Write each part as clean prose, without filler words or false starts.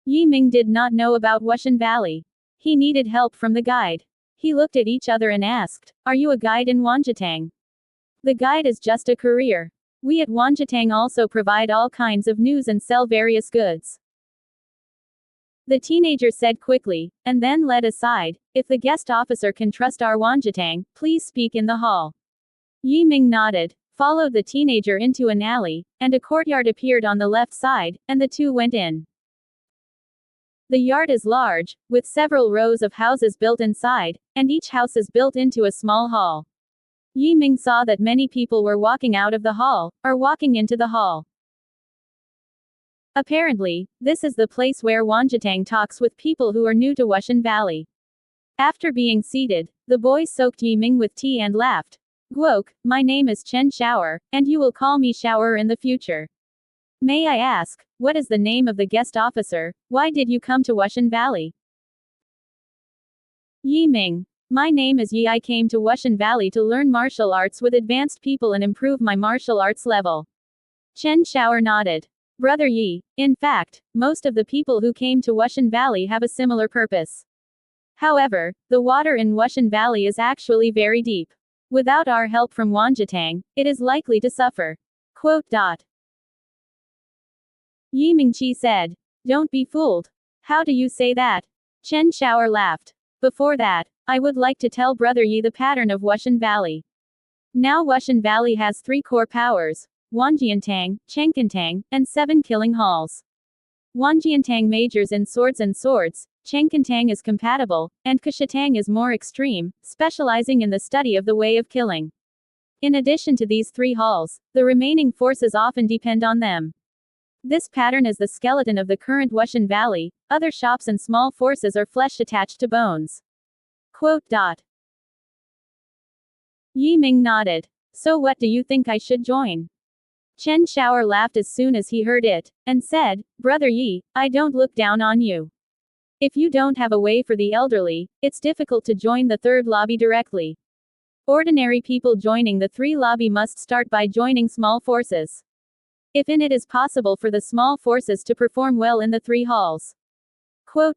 Yi Ming did not know about Wushan Valley. He needed help from the guide. He looked at each other and asked, "Are you a guide in Wanjitang?" "The guide is just a courier. We at Wanjitang also provide all kinds of news and sell various goods," the teenager said quickly, and then led aside. "If the guest officer can trust our Wanjitang, please speak in the hall." Yi Ming nodded, followed the teenager into an alley, and a courtyard appeared on the left side, and the two went in. The yard is large, with several rows of houses built inside, and each house is built into a small hall. Yi Ming saw that many people were walking out of the hall, or walking into the hall. Apparently, this is the place where Wanjitang talks with people who are new to Wushan Valley. After being seated, the boy soaked Yi Ming with tea and laughed. "Guok, my name is Chen Shower, and you will call me Shower in the future. May I ask, what is the name of the guest officer? Why did you come to Wushan Valley?" Yi Ming. "My name is Yi. I came to Wushan Valley to learn martial arts with advanced people and improve my martial arts level." Chen Shower nodded. "Brother Yi, in fact, most of the people who came to Wushan Valley have a similar purpose. However, the water in Wushan Valley is actually very deep. Without our help from Wanjitang, it is likely to suffer." Quote. Yi Mingqi said. "Don't be fooled. How do you say that?" Chen Shower laughed. "Before that, I would like to tell Brother Yi the pattern of Wushan Valley. Now Wushan Valley has 3 core powers: Wanjiantang, Chenkantang, and 7 killing halls. Wanjiantang majors in swords and swords, Chenkantang is compatible, and Kushatang is more extreme, specializing in the study of the way of killing. In addition to these 3 halls, the remaining forces often depend on them. This pattern is the skeleton of the current Wushan Valley. Other shops and small forces are flesh attached to bones." Quote. Yi Ming nodded. "So what do you think I should join?" Chen Shower laughed as soon as he heard it, and said, "Brother Yi, I don't look down on you. If you don't have a way for the elderly, it's difficult to join the 3rd lobby directly. Ordinary people joining the 3 lobby must start by joining small forces. If in it is possible for the small forces to perform well in the 3 halls." Quote.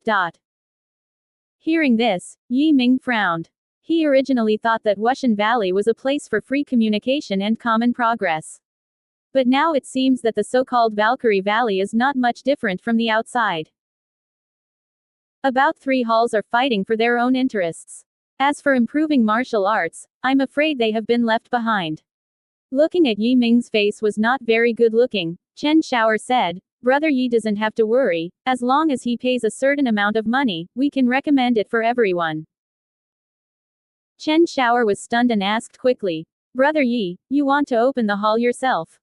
Hearing this, Yi Ming frowned. He originally thought that Wushan Valley was a place for free communication and common progress. But now it seems that the so-called Valkyrie Valley is not much different from the outside. About 3 halls are fighting for their own interests. As for improving martial arts, I'm afraid they have been left behind. Looking at Yi Ming's face was not very good looking. Chen Shower said, "Brother Yi doesn't have to worry, as long as he pays a certain amount of money, we can recommend it for everyone." Chen Shower was stunned and asked quickly, "Brother Yi, you want to open the hall yourself?"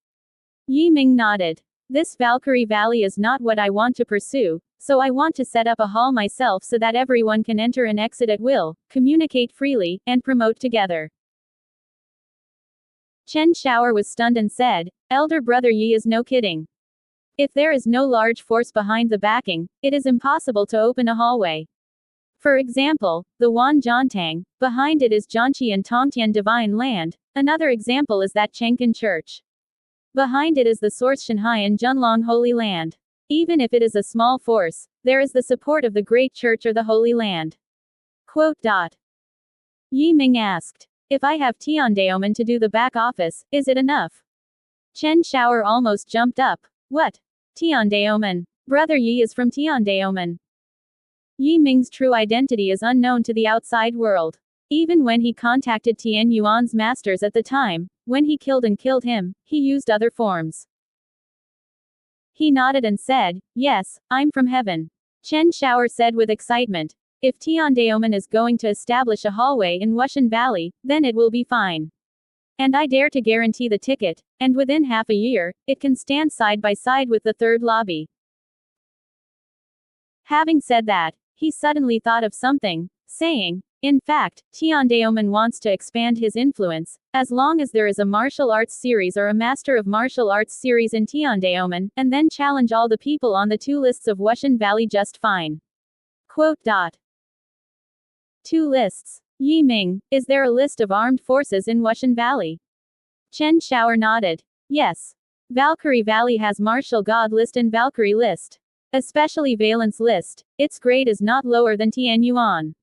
Yi Ming nodded. "This Valkyrie Valley is not what I want to pursue, so I want to set up a hall myself so that everyone can enter and exit at will, communicate freely, and promote together." Chen Shower was stunned and said, "Elder Brother Yi is no kidding. If there is no large force behind the backing, it is impossible to open a hallway. For example, the Wan Jiantang, behind it is Jianqi and Tongtian Divine Land. Another example is that Chengkan Church. Behind it is the source Shanhai and Junlong Holy Land. Even if it is a small force, there is the support of the Great Church or the Holy Land." Quote. Yi Ming asked, "If I have Tiandaomen to do the back office, is it enough?" Chen Shower almost jumped up. "What? Tiandaomen? Brother Yi is from Tiandaomen." Yi Ming's true identity is unknown to the outside world. Even when he contacted Tian Yuan's masters at the time, when he killed him, he used other forms. He nodded and said, "Yes, I'm from heaven." Chen Shower said with excitement, "If Tiandaomen is going to establish a hallway in Wushan Valley, then it will be fine. And I dare to guarantee the ticket, and within half a year, it can stand side by side with the 3rd lobby." Having said that, he suddenly thought of something, saying, "In fact, Tiandaomen wants to expand his influence, as long as there is a martial arts series or a Master of Martial Arts series in Tiandaomen, and then challenge all the people on the 2 lists of Wushan Valley just fine." Quote. 2 lists. Yi Ming, is there a list of armed forces in Wushan Valley? Chen Shower nodded. Yes. Valkyrie Valley has Martial God list and Valkyrie list. Especially Valence list, its grade is not lower than Tian Yuan.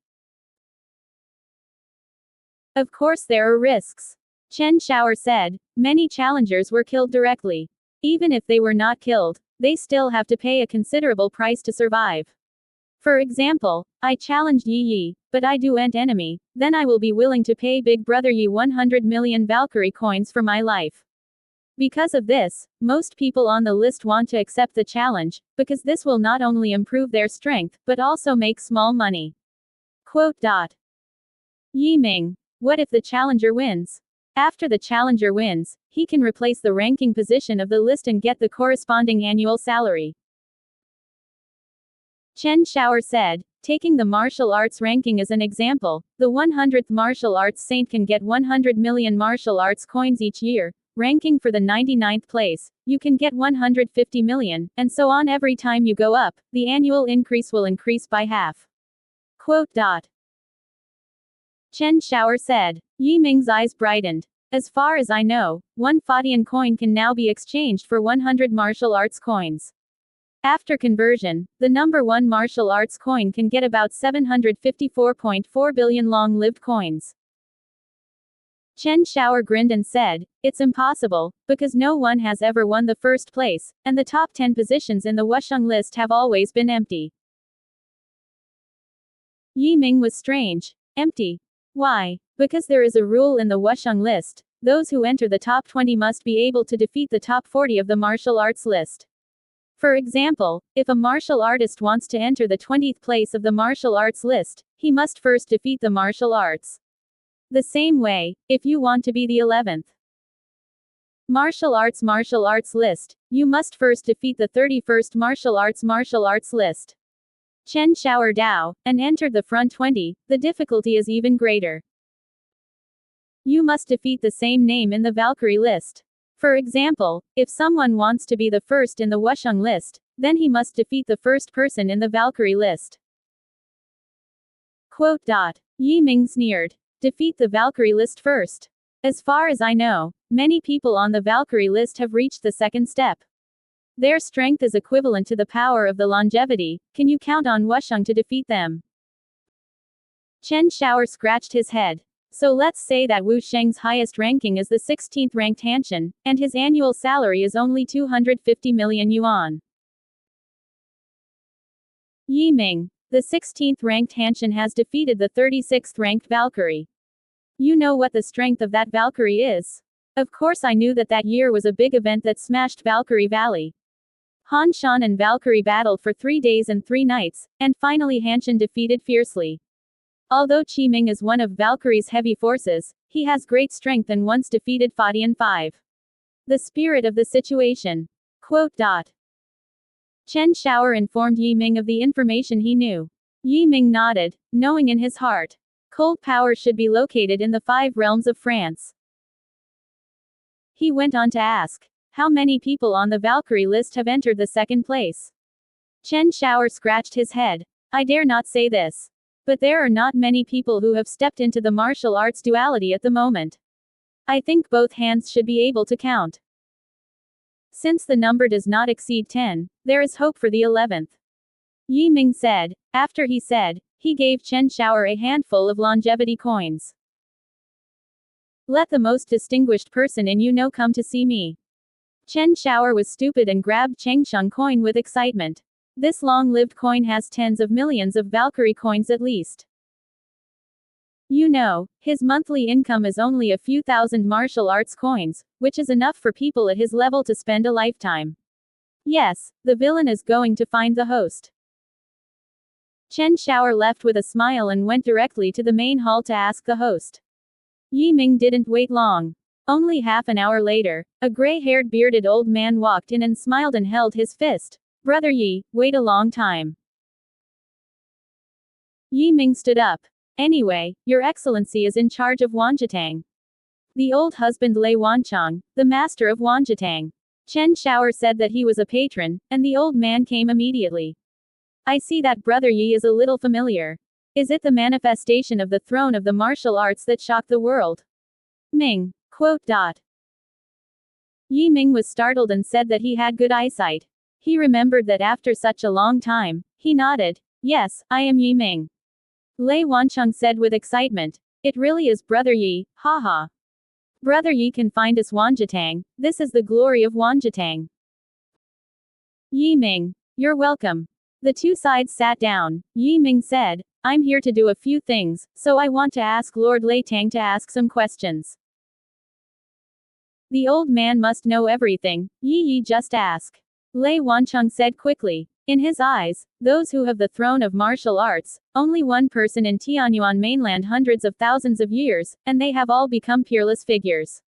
Of course there are risks. Chen Xiao'er said, many challengers were killed directly. Even if they were not killed, they still have to pay a considerable price to survive. For example, I challenged Yi Yi, but I do ent enemy, then I will be willing to pay Big Brother Yi 100 million Valkyrie coins for my life. Because of this, most people on the list want to accept the challenge, because this will not only improve their strength, but also make small money. Quote. Yi Ming. What if the challenger wins? After the challenger wins, he can replace the ranking position of the list and get the corresponding annual salary. Chen Xiao'er said, taking the martial arts ranking as an example, the 100th martial arts saint can get 100 million martial arts coins each year. Ranking for the 99th place, you can get 150 million, and so on. Every time you go up, the annual increase will increase by half. Quote. Chen Xiao'er said. Yi Ming's eyes brightened. As far as I know, one Fadian coin can now be exchanged for 100 martial arts coins. After conversion, the number 1 martial arts coin can get about 754.4 billion long-lived coins. Chen Xiao'er grinned and said, it's impossible, because no one has ever won the first place, and the top 10 positions in the Wusheng list have always been empty. Yi Ming was strange. Empty. Why? Because there is a rule in the Wusheng list, those who enter the top 20 must be able to defeat the top 40 of the martial arts list. For example, if a martial artist wants to enter the 20th place of the martial arts list, he must first defeat the martial arts. The same way, if you want to be the 11th martial arts list, you must first defeat the 31st martial arts list. Chen Xiao'er Dao, and entered the front 20, the difficulty is even greater. You must defeat the same name in the Valkyrie list. For example, if someone wants to be the first in the Wusheng list, then he must defeat the first person in the Valkyrie list. Quote. Yi Ming sneered. Defeat the Valkyrie list first. As far as I know, many people on the Valkyrie list have reached the second step. Their strength is equivalent to the power of the longevity. Can you count on Wusheng to defeat them? Chen Xiao'er scratched his head. So let's say that Wu Sheng's highest ranking is the 16th ranked Hanshin, and his annual salary is only 250 million yuan. Yi Ming. The 16th ranked Hanshin has defeated the 36th ranked Valkyrie. You know what the strength of that Valkyrie is? Of course I knew that that year was a big event that smashed Valkyrie Valley. Han Shan and Valkyrie battled for 3 days and 3 nights, and finally Hanshin defeated fiercely. Although Qi Ming is one of Valkyrie's heavy forces, he has great strength and once defeated Fadian 5. The spirit of the situation. Quote. Chen Xiao'er informed Yi Ming of the information he knew. Yi Ming nodded, knowing in his heart. Cold power should be located in the 5 realms of France. He went on to ask, how many people on the Valkyrie list have entered the second place? Chen Xiao'er scratched his head. I dare not say this. But there are not many people who have stepped into the martial arts duality at the moment. I think both hands should be able to count. Since the number does not exceed 10, there is hope for the 11th. Yi Ming said. After he said, he gave Chen Xiao'er a handful of longevity coins. Let the most distinguished person in you know come to see me. Chen Xiao'er was stupid and grabbed Chengsheng coin with excitement. This long-lived coin has tens of millions of Valkyrie coins at least. You know, his monthly income is only a few thousand martial arts coins, which is enough for people at his level to spend a lifetime. Yes, the villain is going to find the host. Chen Xiao'er left with a smile and went directly to the main hall to ask the host. Yi Ming didn't wait long. Only half an hour later, a gray-haired bearded old man walked in and smiled and held his fist. Brother Yi, wait a long time. Yi Ming stood up. Anyway, Your Excellency is in charge of Wanjitang. The old husband Lei Wanchang, the master of Wanjitang. Chen Xiao'er said that he was a patron, and the old man came immediately. I see that Brother Yi is a little familiar. Is it the manifestation of the throne of the martial arts that shocked the world? Ming. Quote. Yi Ming was startled and said that he had good eyesight. He remembered that after such a long time. He nodded. Yes, I am Yi Ming. Lei Wancheng said with excitement. It really is Brother Yi, haha. Brother Yi can find us Wanjitang, this is the glory of Wanjitang. Yi Ming. You're welcome. The two sides sat down. Yi Ming said, I'm here to do a few things, so I want to ask Lord Lei Tang to ask some questions. The old man must know everything, Yi just ask. Lei Wancheng said quickly. In his eyes, those who have the throne of martial arts, only one person in Tianyuan mainland hundreds of thousands of years, and they have all become peerless figures.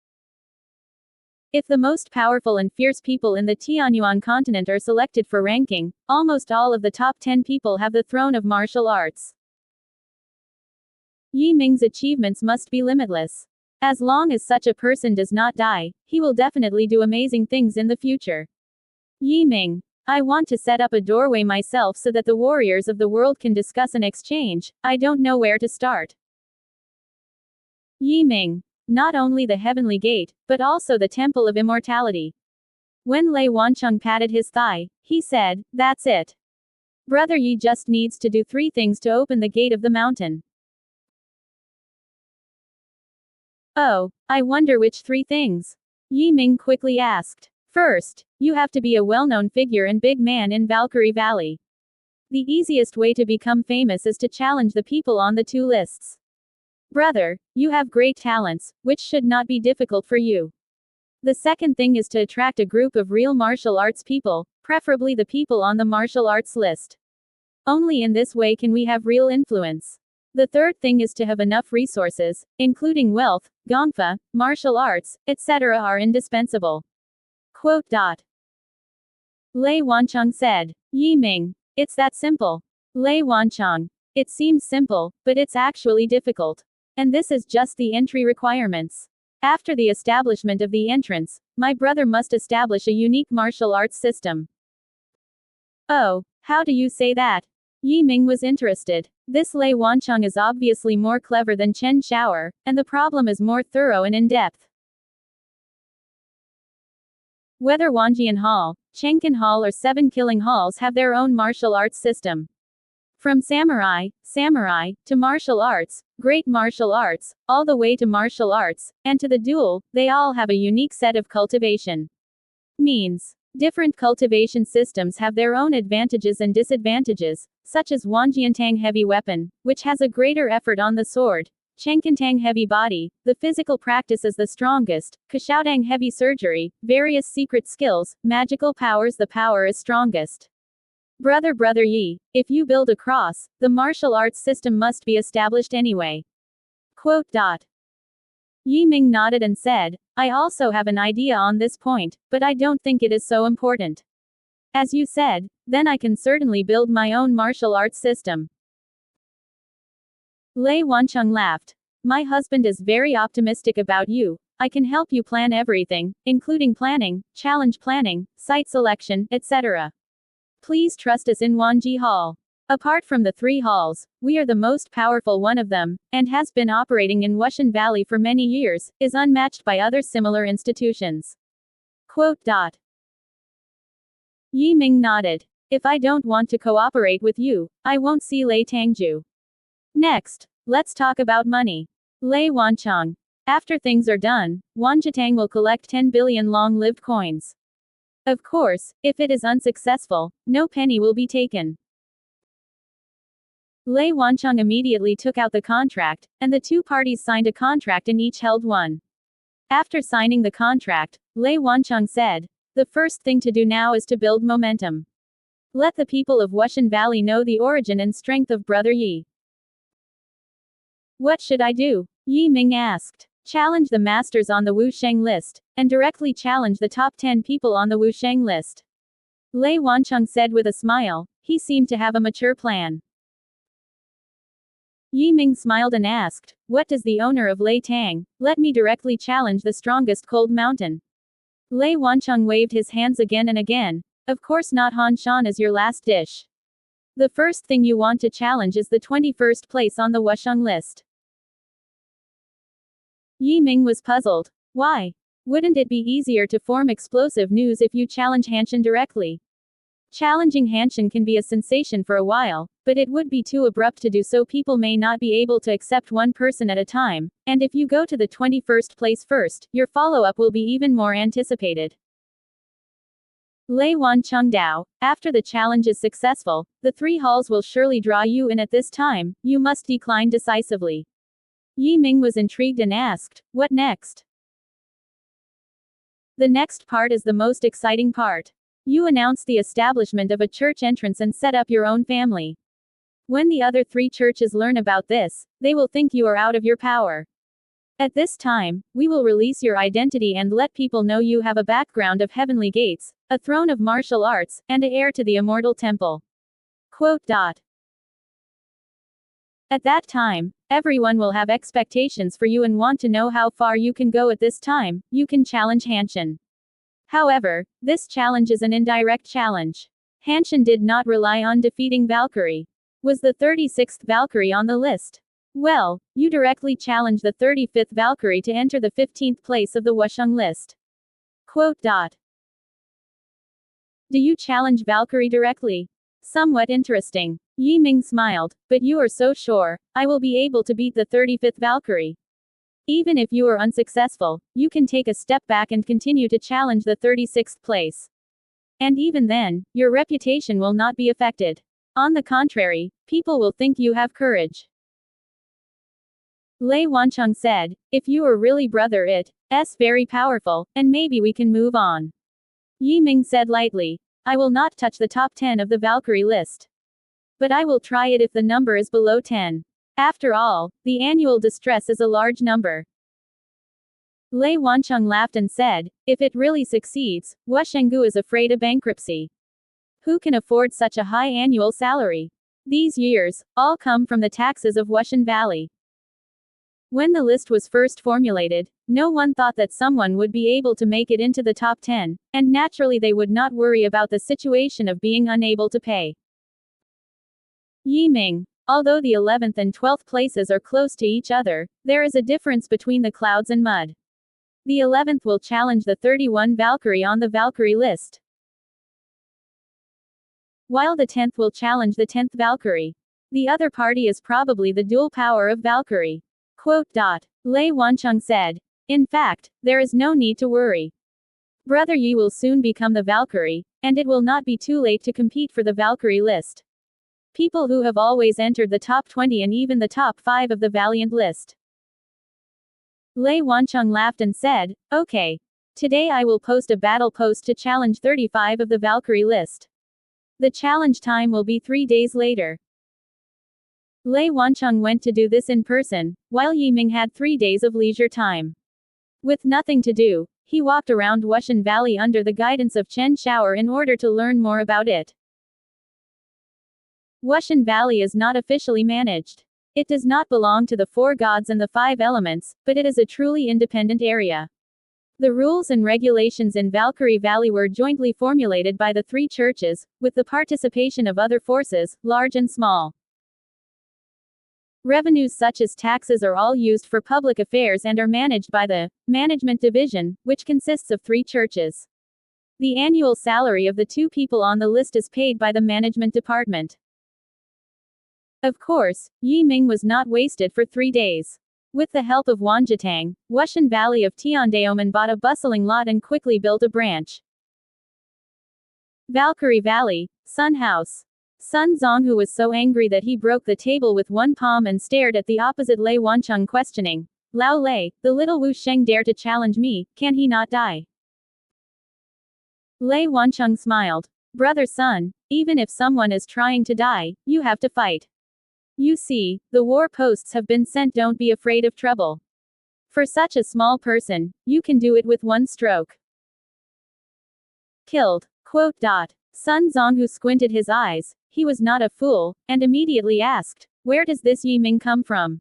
If the most powerful and fierce people in the Tianyuan continent are selected for ranking, almost all of the top 10 people have the throne of martial arts. Yi Ming's achievements must be limitless. As long as such a person does not die, he will definitely do amazing things in the future. Yi Ming. I want to set up a doorway myself so that the warriors of the world can discuss and exchange. I don't know where to start. Yi Ming. Not only the heavenly gate, but also the temple of immortality. When Lei Wancheng patted his thigh, he said, that's it. Brother Yi just needs to do 3 things to open the gate of the mountain. Oh, I wonder which 3 things? Yi Ming quickly asked. First, you have to be a well-known figure and big man in Valkyrie Valley. The easiest way to become famous is to challenge the people on the 2 lists. Brother, you have great talents, which should not be difficult for you. The second thing is to attract a group of real martial arts people, preferably the people on the martial arts list. Only in this way can we have real influence. The third thing is to have enough resources, including wealth, gongfa, martial arts, etc. are indispensable. Quote. Lei Wancheng said. Yi Ming. It's that simple. Lei Wancheng. It seems simple, but it's actually difficult. And this is just the entry requirements. After the establishment of the entrance, my brother must establish a unique martial arts system. Oh, how do you say that? Yi Ming was interested. This Lei Wancheng is obviously more clever than Chen Xiao'er, and the problem is more thorough and in-depth. Whether Wanjian Hall, Chengkan Hall or 7 Killing Halls have their own martial arts system. From samurai, to martial arts, great martial arts, all the way to martial arts, and to the duel, they all have a unique set of cultivation means. Different cultivation systems have their own advantages and disadvantages, such as Wanjiantang heavy weapon, which has a greater effort on the sword. Chenkantang heavy body, the physical practice is the strongest. Kashaotang heavy surgery, various secret skills, magical powers, the power is strongest. Brother Yi, if you build a cross, the martial arts system must be established anyway. Quote. Yi Ming nodded and said, I also have an idea on this point, but I don't think it is so important. As you said, then I can certainly build my own martial arts system. Lei Wancheng laughed. My husband is very optimistic about you. I can help you plan everything, including planning, challenge planning, site selection, etc. Please trust us in Wanji Hall. Apart from the 3 halls, we are the most powerful one of them, and has been operating in Wushan Valley for many years, is unmatched by other similar institutions. Quote. Yi Ming nodded. If I don't want to cooperate with you, I won't see Lei Tangju. Next, let's talk about money. Lei Wancheng. After things are done, Wanjitang will collect 10 billion long-lived coins. Of course, if it is unsuccessful, no penny will be taken. Lei Wancheng immediately took out the contract, and the 2 parties signed a contract and each held one. After signing the contract, Lei Wancheng said, the first thing to do now is to build momentum. Let the people of Wushan Valley know the origin and strength of Brother Yi. What should I do? Yi Ming asked. Challenge the masters on the Wusheng list, and directly challenge the top 10 people on the Wusheng list. Lei Wancheng said with a smile. He seemed to have a mature plan. Yi Ming smiled and asked, what does the owner of Lei Tang? Let me directly challenge the strongest cold mountain. Lei Wancheng waved his hands again and again. Of course not, Han Shan is your last dish. The first thing you want to challenge is the 21st place on the Wusheng list. Yi Ming was puzzled. Why? Wouldn't it be easier to form explosive news if you challenge Hanshan directly? Challenging Hanshin can be a sensation for a while, but it would be too abrupt to do so. People may not be able to accept one person at a time, and if you go to the 21st place first, your follow-up will be even more anticipated. Lei Wan Chengdao, after the challenge is successful, the 3 halls will surely draw you in at this time, you must decline decisively. Yi Ming was intrigued and asked, what next? The next part is the most exciting part. You announce the establishment of a church entrance and set up your own family. When the other 3 churches learn about this, they will think you are out of your power. At this time, we will release your identity and let people know you have a background of heavenly gates, a throne of martial arts, and an heir to the immortal temple. Quote. At that time, everyone will have expectations for you and want to know how far you can go. At this time, you can challenge Hanshin. However, this challenge is an indirect challenge. Hanshin did not rely on defeating Valkyrie. Was the 36th Valkyrie on the list? Well, you directly challenge the 35th Valkyrie to enter the 15th place of the Wusheng list. Quote. Do you challenge Valkyrie directly? Somewhat interesting. Yi Ming smiled, but you are so sure, I will be able to beat the 35th Valkyrie. Even if you are unsuccessful, you can take a step back and continue to challenge the 36th place. And even then, your reputation will not be affected. On the contrary, people will think you have courage. Lei Wancheng said, if you are really brother it's very powerful, and maybe we can move on. Yi Ming said lightly, I will not touch the top 10 of the Valkyrie list. But I will try it if the number is below 10. After all, the annual distress is a large number. Lei Wancheng laughed and said, if it really succeeds, Wushenggu is afraid of bankruptcy. Who can afford such a high annual salary? These years, all come from the taxes of Wushan Valley. When the list was first formulated, no one thought that someone would be able to make it into the top 10, and naturally they would not worry about the situation of being unable to pay. Yi Ming. Although the 11th and 12th places are close to each other, there is a difference between the clouds and mud. The 11th will challenge the 31 Valkyrie on the Valkyrie list, while the 10th will challenge the 10th Valkyrie. The other party is probably the dual power of Valkyrie. Quote. Lei Wancheng said. In fact, there is no need to worry. Brother Yi will soon become the Valkyrie, and it will not be too late to compete for the Valkyrie list. People who have always entered the top 20 and even the top 5 of the Valiant list. Lei Wancheng laughed and said, okay. Today I will post a battle post to challenge 35 of the Valkyrie list. The challenge time will be 3 days later. Lei Wancheng went to do this in person, while Yi Ming had 3 days of leisure time. With nothing to do, he walked around Wushan Valley under the guidance of Chen Shaoer in order to learn more about it. Wushan Valley is not officially managed. It does not belong to the 4 gods and the 5 elements, but it is a truly independent area. The rules and regulations in Valkyrie Valley were jointly formulated by the 3 churches, with the participation of other forces, large and small. Revenues such as taxes are all used for public affairs and are managed by the Management Division, which consists of 3 churches. The annual salary of the 2 people on the list is paid by the Management Department. Of course, Yi Ming was not wasted for 3 days. With the help of Wan Jitang, Wushan Valley of Tiandaomen bought a bustling lot and quickly built a branch. Valkyrie Valley, Sun House. Sun Zonghu was so angry that he broke the table with one palm and stared at the opposite Lei Wancheng questioning. Lao Lei, the little Wu Sheng dare to challenge me, can he not die? Lei Wancheng smiled. Brother Sun, even if someone is trying to die, you have to fight. You see, the war posts have been sent. Don't be afraid of trouble. For such a small person, you can do it with one stroke. Killed. Quote. Sun Zonghu squinted his eyes, he was not a fool, and immediately asked, where does this Yi Ming come from?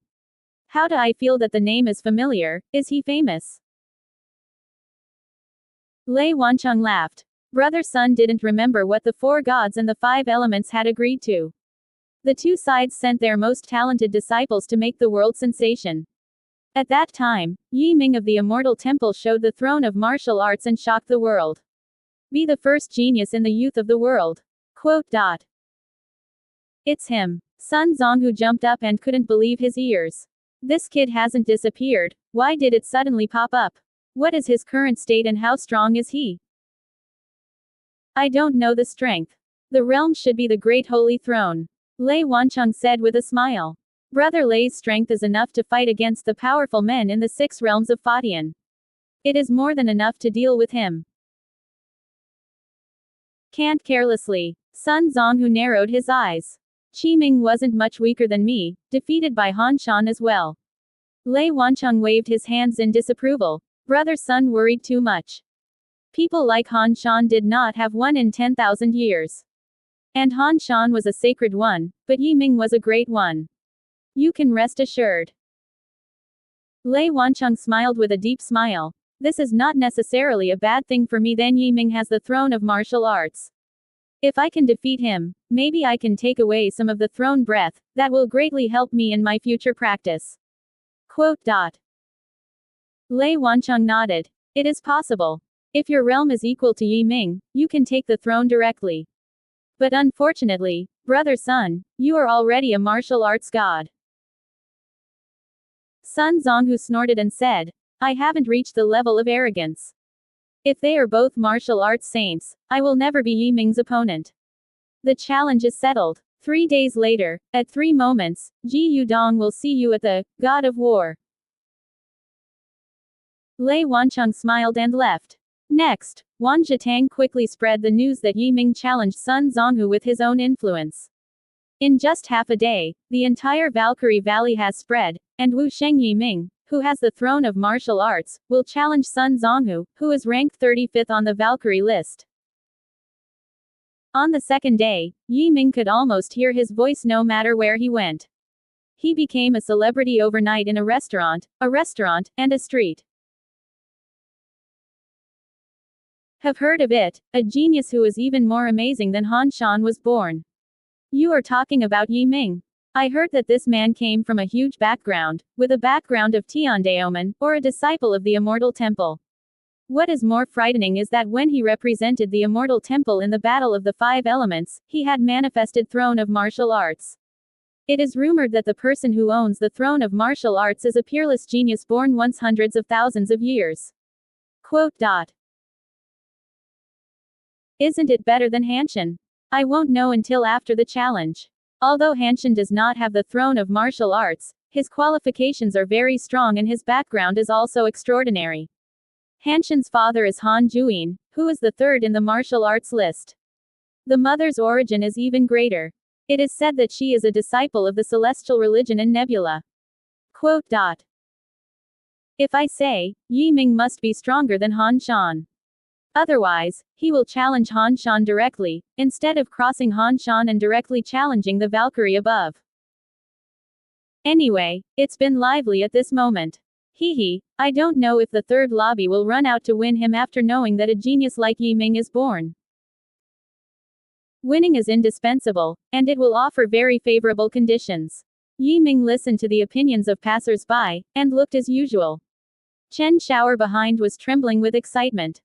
How do I feel that the name is familiar, is he famous? Lei Wancheng laughed. Brother Sun didn't remember what the 4 gods and the 5 elements had agreed to. The 2 sides sent their most talented disciples to make the world sensation. At that time, Yi Ming of the Immortal Temple showed the throne of martial arts and shocked the world. Be the first genius in the youth of the world. Quote. It's him. Sun Zonghu jumped up and couldn't believe his ears. This kid hasn't disappeared. Why did it suddenly pop up? What is his current state and how strong is he? I don't know the strength. The realm should be the great holy throne. Lei Wancheng said with a smile. Brother Lei's strength is enough to fight against the powerful men in the 6 realms of Fatian. It is more than enough to deal with him. Can't carelessly. Sun Zonghu narrowed his eyes. Qi Ming wasn't much weaker than me, defeated by Han Shan as well. Lei Wancheng waved his hands in disapproval. Brother Sun worried too much. People like Han Shan did not have one in 10,000 years. And Han Shan was a sacred one, but Yi Ming was a great one. You can rest assured. Lei Wancheng smiled with a deep smile. This is not necessarily a bad thing for me. Then Yi Ming has the throne of martial arts. If I can defeat him, maybe I can take away some of the throne breath, that will greatly help me in my future practice. Quote. Lei Wancheng nodded. It is possible. If your realm is equal to Yi Ming, you can take the throne directly. But unfortunately, Brother Sun, you are already a martial arts god. Sun Zonghu snorted and said, I haven't reached the level of arrogance. If they are both martial arts saints, I will never be Yi Ming's opponent. The challenge is settled. 3 days later, at 3 moments, Ji Yudong will see you at the God of War. Lei Wancheng smiled and left. Next, Wan Zhetang quickly spread the news that Yi Ming challenged Sun Zonghu with his own influence. In just half a day, the entire Valkyrie Valley has spread, and Wu Sheng Yi Ming, who has the throne of martial arts, will challenge Sun Zonghu, who is ranked 35th on the Valkyrie list. On the second day, Yi Ming could almost hear his voice no matter where he went. He became a celebrity overnight in a restaurant, and a street. Have heard of it, a genius who is even more amazing than Han Shan was born. You are talking about Yi Ming. I heard that this man came from a huge background, with a background of Tiandaomen, or a disciple of the Immortal Temple. What is more frightening is that when he represented the Immortal Temple in the Battle of the 5 Elements, he had manifested throne of martial arts. It is rumored that the person who owns the throne of martial arts is a peerless genius born once hundreds of thousands of years. Quote. Isn't it better than Hanshan? I won't know until after the challenge. Although Hanshan does not have the throne of martial arts, his qualifications are very strong and his background is also extraordinary. Hanshan's father is Han Juyin, who is the 3rd in the martial arts list. The mother's origin is even greater. It is said that she is a disciple of the celestial religion and nebula. Quote. If I say, Yi Ming must be stronger than Han Shan. Otherwise, he will challenge Han Shan directly, instead of crossing Han Shan and directly challenging the Valkyrie above. Anyway, it's been lively at this moment. I don't know if the 3rd lobby will run out to win him after knowing that a genius like Yi Ming is born. Winning is indispensable, and it will offer very favorable conditions. Yi Ming listened to the opinions of passers-by, and looked as usual. Chen Shower behind was trembling with excitement.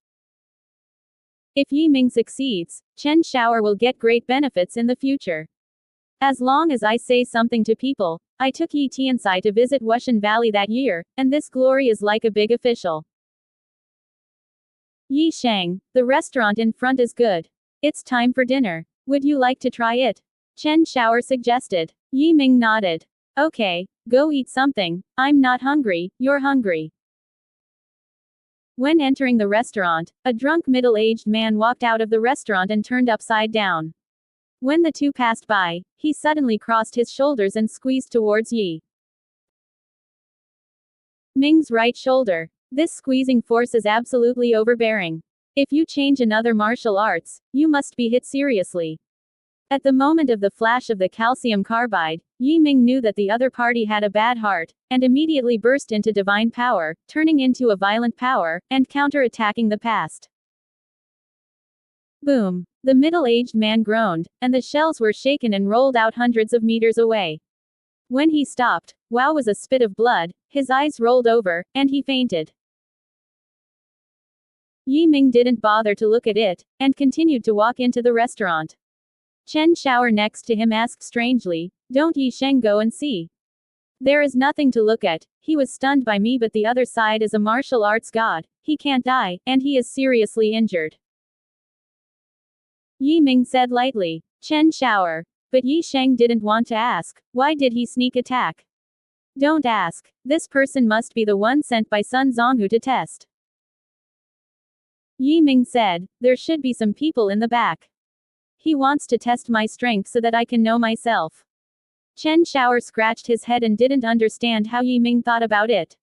If Yi Ming succeeds, Chen Shower will get great benefits in the future. As long as I say something to people, I took Yi Tiansai to visit Wushan Valley that year, and this glory is like a big official. Yi Sheng, the restaurant in front is good. It's time for dinner. Would you like to try it? Chen Shower suggested. Yi Ming nodded. Okay, go eat something. I'm not hungry, you're hungry. When entering the restaurant, a drunk middle-aged man walked out of the restaurant and turned upside down. When the two passed by, he suddenly crossed his shoulders and squeezed towards Yi Ming's right shoulder. This squeezing force is absolutely overbearing. If you change another martial arts, you must be hit seriously. At the moment of the flash of the calcium carbide, Yi Ming knew that the other party had a bad heart, and immediately burst into divine power, turning into a violent power, and counter-attacking the past. Boom! The middle-aged man groaned, and the shells were shaken and rolled out hundreds of meters away. When he stopped, wow was a spit of blood, his eyes rolled over, and he fainted. Yi Ming didn't bother to look at it, and continued to walk into the restaurant. Chen Xiaoer next to him asked strangely, don't Yi Sheng go and see? There is nothing to look at, he was stunned by me but the other side is a martial arts god, he can't die, and he is seriously injured. Yi Ming said lightly. Chen Xiaoer. But Yi Sheng didn't want to ask, why did he sneak attack? Don't ask, this person must be the one sent by Sun Zonghu to test. Yi Ming said, there should be some people in the back. He wants to test my strength so that I can know myself. Chen Xiaoer scratched his head and didn't understand how Yi Ming thought about it.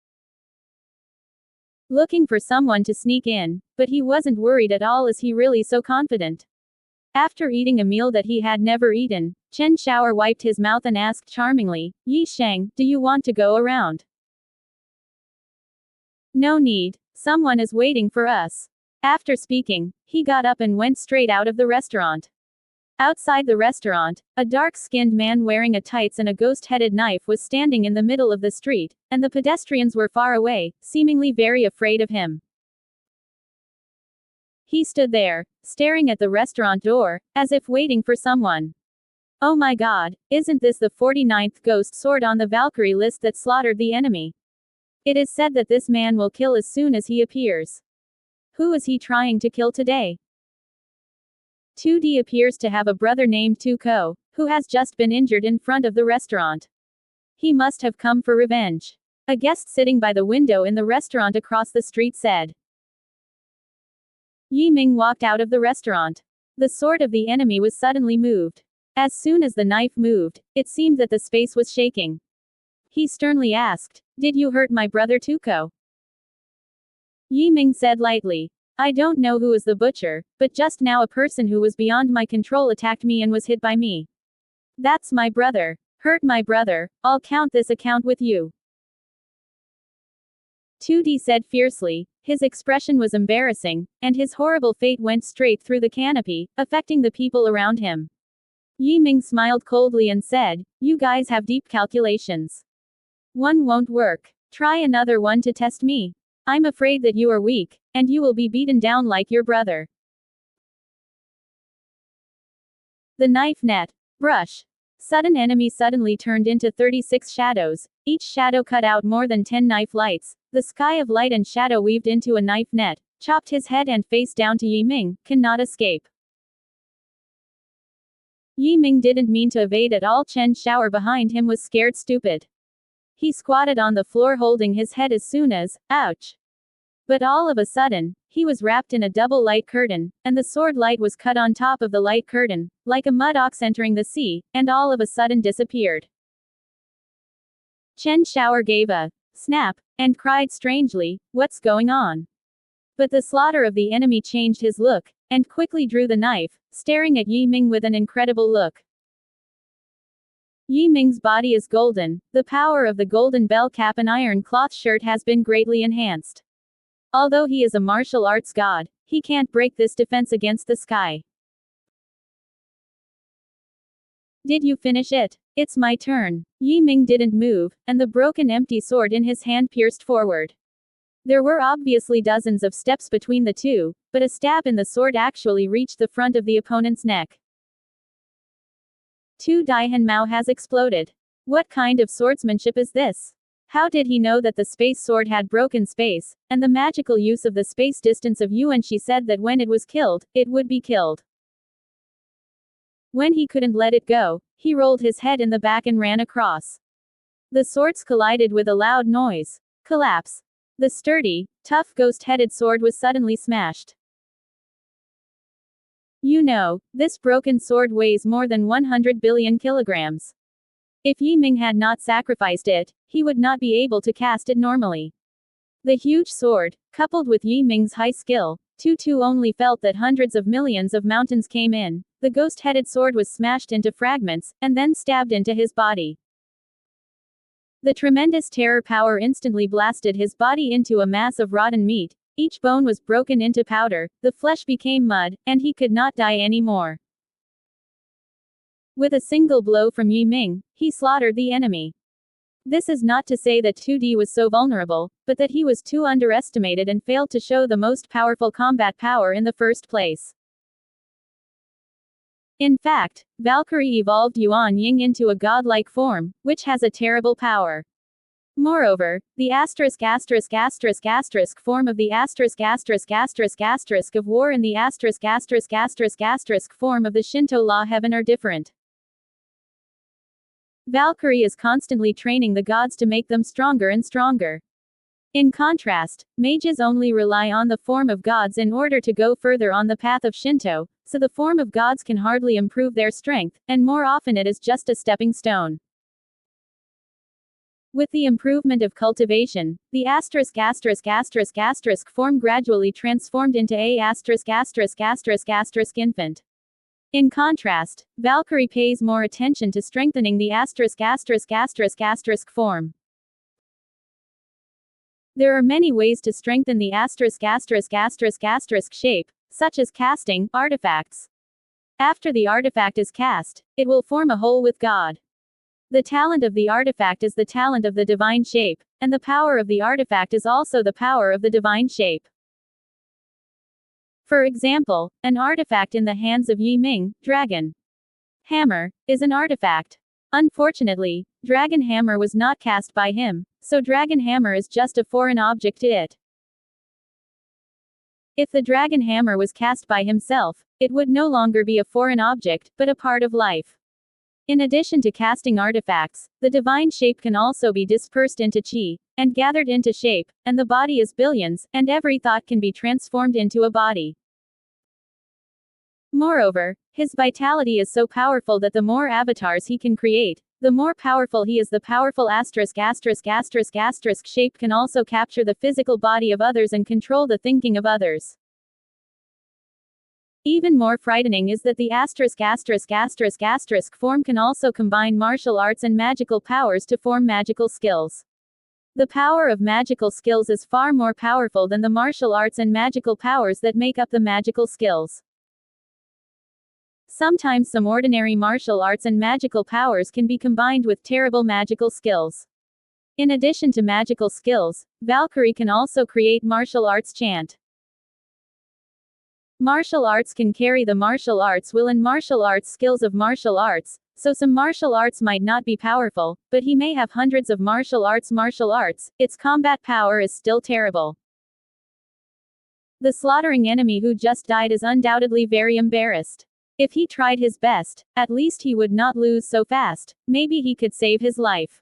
Looking for someone to sneak in, but he wasn't worried at all. Is he really so confident? After eating a meal that he had never eaten, Chen Xiaoer wiped his mouth and asked charmingly, Yi Sheng, do you want to go around? No need, someone is waiting for us. After speaking, he got up and went straight out of the restaurant. Outside the restaurant, a dark-skinned man wearing a tights and a ghost-headed knife was standing in the middle of the street, and the pedestrians were far away, seemingly very afraid of him. He stood there, staring at the restaurant door, as if waiting for someone. Oh my god, isn't this the 49th ghost sword on the Valkyrie list that slaughtered the enemy? It is said that this man will kill as soon as he appears. Who is he trying to kill today? 2D appears to have a brother named Tuko, who has just been injured in front of the restaurant. He must have come for revenge. A guest sitting by the window in the restaurant across the street said. Yi Ming walked out of the restaurant. The sword of the enemy was suddenly moved. As soon as the knife moved, it seemed that the space was shaking. He sternly asked, did you hurt my brother Tuko? Yi Ming said lightly. I don't know who is the butcher, but just now a person who was beyond my control attacked me and was hit by me. That's my brother. Hurt my brother, I'll count this account with you. 2D said fiercely, his expression was embarrassing, and his horrible fate went straight through the canopy, affecting the people around him. Yi Ming smiled coldly and said, you guys have deep calculations. One won't work. Try another one to test me. I'm afraid that you are weak, and you will be beaten down like your brother. The knife net. Brush. Sudden enemy suddenly turned into 36 shadows, each shadow cut out more than 10 knife lights. The sky of light and shadow weaved into a knife net, chopped his head and face down to Yi Ming, cannot escape. Yi Ming didn't mean to evade at all. Chen Xiaoer behind him was scared stupid. He squatted on the floor holding his head as soon as, ouch. But all of a sudden, he was wrapped in a double light curtain, and the sword light was cut on top of the light curtain, like a mud ox entering the sea, and all of a sudden disappeared. Chen Xiaoer gave a snap, and cried strangely, what's going on? But the slaughter of the enemy changed his look, and quickly drew the knife, staring at Yi Ming with an incredible look. Yi Ming's body is golden, the power of the golden bell cap and iron cloth shirt has been greatly enhanced. Although he is a martial arts god, he can't break this defense against the sky. Did you finish it? It's my turn. Yi Ming didn't move, and the broken empty sword in his hand pierced forward. There were obviously dozens of steps between the two, but a stab in the sword actually reached the front of the opponent's neck. 2 Daihan Mao has exploded. What kind of swordsmanship is this? How did he know that the space sword had broken space, and the magical use of the space distance of Yuan? She said that when it was killed, it would be killed. When he couldn't let it go, he rolled his head in the back and ran across. The swords collided with a loud noise. Collapse. The sturdy, tough ghost-headed sword was suddenly smashed. You know, this broken sword weighs more than 100 billion kilograms. If Yi Ming had not sacrificed it, he would not be able to cast it normally. The huge sword, coupled with Yi Ming's high skill, Tu only felt that hundreds of millions of mountains came in. The ghost-headed sword was smashed into fragments, and then stabbed into his body. The tremendous terror power instantly blasted his body into a mass of rotten meat. Each bone was broken into powder, the flesh became mud, and he could not die anymore. With a single blow from Yi Ming, he slaughtered the enemy. This is not to say that 2D was so vulnerable, but that he was too underestimated and failed to show the most powerful combat power in the first place. In fact, Valkyrie evolved Yuan Ying into a godlike form, which has a terrible power. Moreover, the form of the of war and the form of the Shinto law heaven are different. Valkyrie is constantly training the gods to make them stronger and stronger. In contrast, mages only rely on the form of gods in order to go further on the path of Shinto, so the form of gods can hardly improve their strength, and more often it is just a stepping stone. With the improvement of cultivation, the form gradually transformed into a infant. In contrast, Valkyrie pays more attention to strengthening the form. There are many ways to strengthen the shape, such as casting artifacts. After the artifact is cast, it will form a whole with God. The talent of the artifact is the talent of the divine shape, and the power of the artifact is also the power of the divine shape. For example, an artifact in the hands of Yi Ming, Dragon Hammer, is an artifact. Unfortunately, Dragon Hammer was not cast by him, so Dragon Hammer is just a foreign object to it. If the Dragon Hammer was cast by himself, it would no longer be a foreign object, but a part of life. In addition to casting artifacts, the divine shape can also be dispersed into chi, and gathered into shape, and the body is billions, and every thought can be transformed into a body. Moreover, his vitality is so powerful that the more avatars he can create, the more powerful he is. The powerful shape can also capture the physical body of others and control the thinking of others. Even more frightening is that the form can also combine martial arts and magical powers to form magical skills. The power of magical skills is far more powerful than the martial arts and magical powers that make up the magical skills. Sometimes some ordinary martial arts and magical powers can be combined with terrible magical skills. In addition to magical skills, Valkyrie can also create martial arts chant. Martial arts can carry the martial arts will and martial arts skills of martial arts, so some martial arts might not be powerful, but he may have hundreds of martial arts. Its combat power is still terrible. The slaughtering enemy who just died is undoubtedly very embarrassed. If he tried his best, at least he would not lose so fast, maybe he could save his life.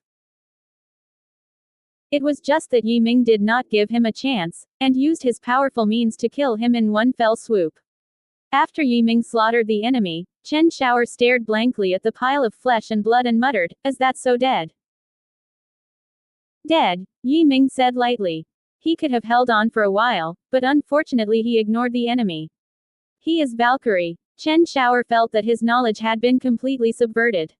It was just that Yi Ming did not give him a chance, and used his powerful means to kill him in one fell swoop. After Yi Ming slaughtered the enemy, Chen Xiaoer stared blankly at the pile of flesh and blood and muttered, "Is that so dead?" "Dead," Yi Ming said lightly. He could have held on for a while, but unfortunately he ignored the enemy. He is Valkyrie. Chen Xiaoer felt that his knowledge had been completely subverted.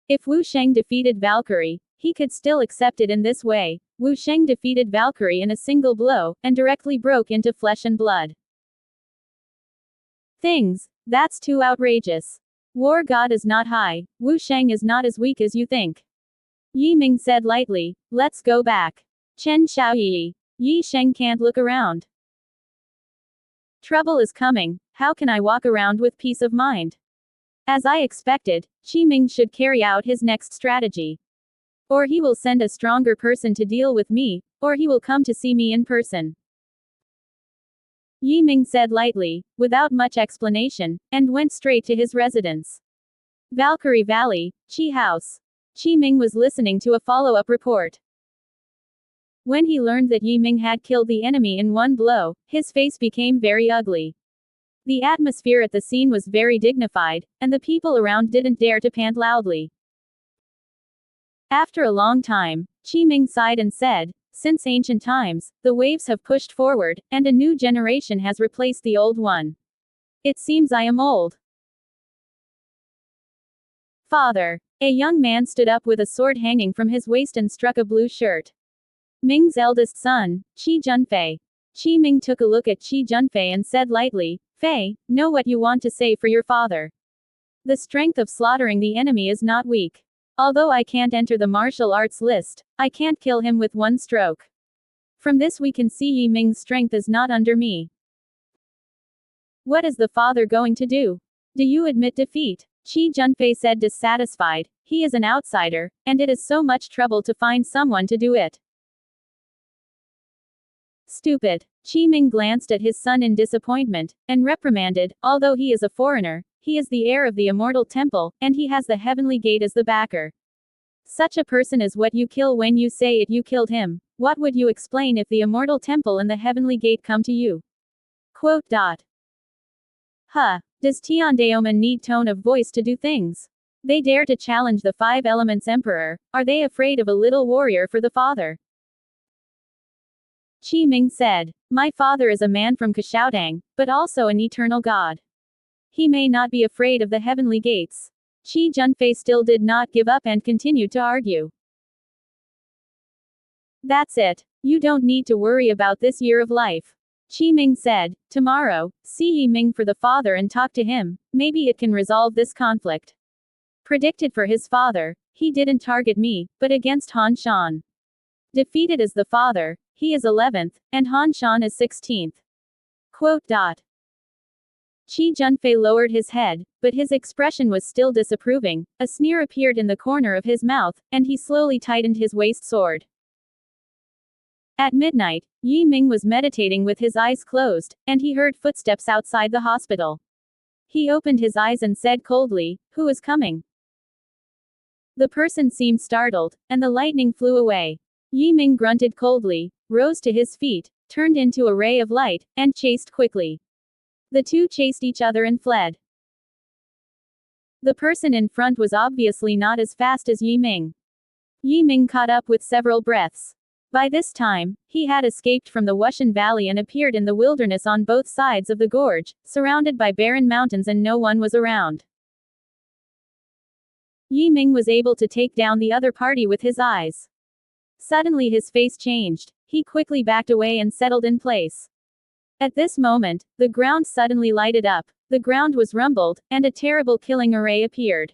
If Wu Sheng defeated Valkyrie, he could still accept it in this way. Wu Sheng defeated Valkyrie in a single blow, and directly broke into flesh and blood. That's too outrageous. War God is not high, Wu Sheng is not as weak as you think. Yi Ming said lightly, "Let's go back." Chen Xiaoyi. Yi Sheng can't look around. Trouble is coming, how can I walk around with peace of mind? As I expected, Qi Ming should carry out his next strategy. Or he will send a stronger person to deal with me, or he will come to see me in person. Yi Ming said lightly, without much explanation, and went straight to his residence. Valkyrie Valley, Qi House. Qi Ming was listening to a follow-up report. When he learned that Yi Ming had killed the enemy in one blow, his face became very ugly. The atmosphere at the scene was very dignified, and the people around didn't dare to pant loudly. After a long time, Qi Ming sighed and said, "Since ancient times, the waves have pushed forward, and a new generation has replaced the old one. It seems I am old." "Father." A young man stood up with a sword hanging from his waist and struck a blue shirt. Ming's eldest son, Qi Junfei. Qi Ming took a look at Qi Junfei and said lightly, "Fei, know what you want to say for your father. The strength of slaughtering the enemy is not weak. Although I can't enter the martial arts list, I can't kill him with one stroke. From this we can see Yi Ming's strength is not under me. What is the father going to do?" Do you admit defeat? Qi Junfei said dissatisfied. He is an outsider, and it is so much trouble to find someone to do it. Stupid. Qi Ming glanced at his son in disappointment, and reprimanded, although he is a foreigner, he is the heir of the immortal temple, and he has the heavenly gate as the backer. Such a person is what you kill when you say it you killed him. What would you explain if the immortal temple and the heavenly gate come to you? Quote. Huh. Does Tiandaomen need tone of voice to do things? They dare to challenge the Five Elements Emperor. Are they afraid of a little warrior for the father? Qi Ming said, my father is a man from Kshaotang, but also an eternal god. He may not be afraid of the heavenly gates. Qi Junfei still did not give up and continued to argue. That's it. You don't need to worry about this year of life. Qi Ming said, tomorrow, see Yi Ming for the father and talk to him, maybe it can resolve this conflict. Predicted for his father, he didn't target me, but against Han Shan. Defeated as the father, he is 11th, and Han Shan is 16th. Quote. Qi Junfei lowered his head, but his expression was still disapproving. A sneer appeared in the corner of his mouth, and he slowly tightened his waist sword. At midnight, Yi Ming was meditating with his eyes closed, and he heard footsteps outside the hospital. He opened his eyes and said coldly, who is coming? The person seemed startled, and the lightning flew away. Yi Ming grunted coldly, rose to his feet, turned into a ray of light, and chased quickly. The two chased each other and fled. The person in front was obviously not as fast as Yi Ming. Yi Ming caught up with several breaths. By this time, he had escaped from the Wushan Valley and appeared in the wilderness on both sides of the gorge, surrounded by barren mountains, and no one was around. Yi Ming was able to take down the other party with his eyes. Suddenly his face changed. He quickly backed away and settled in place. At this moment, the ground suddenly lighted up, the ground was rumbled, and a terrible killing array appeared.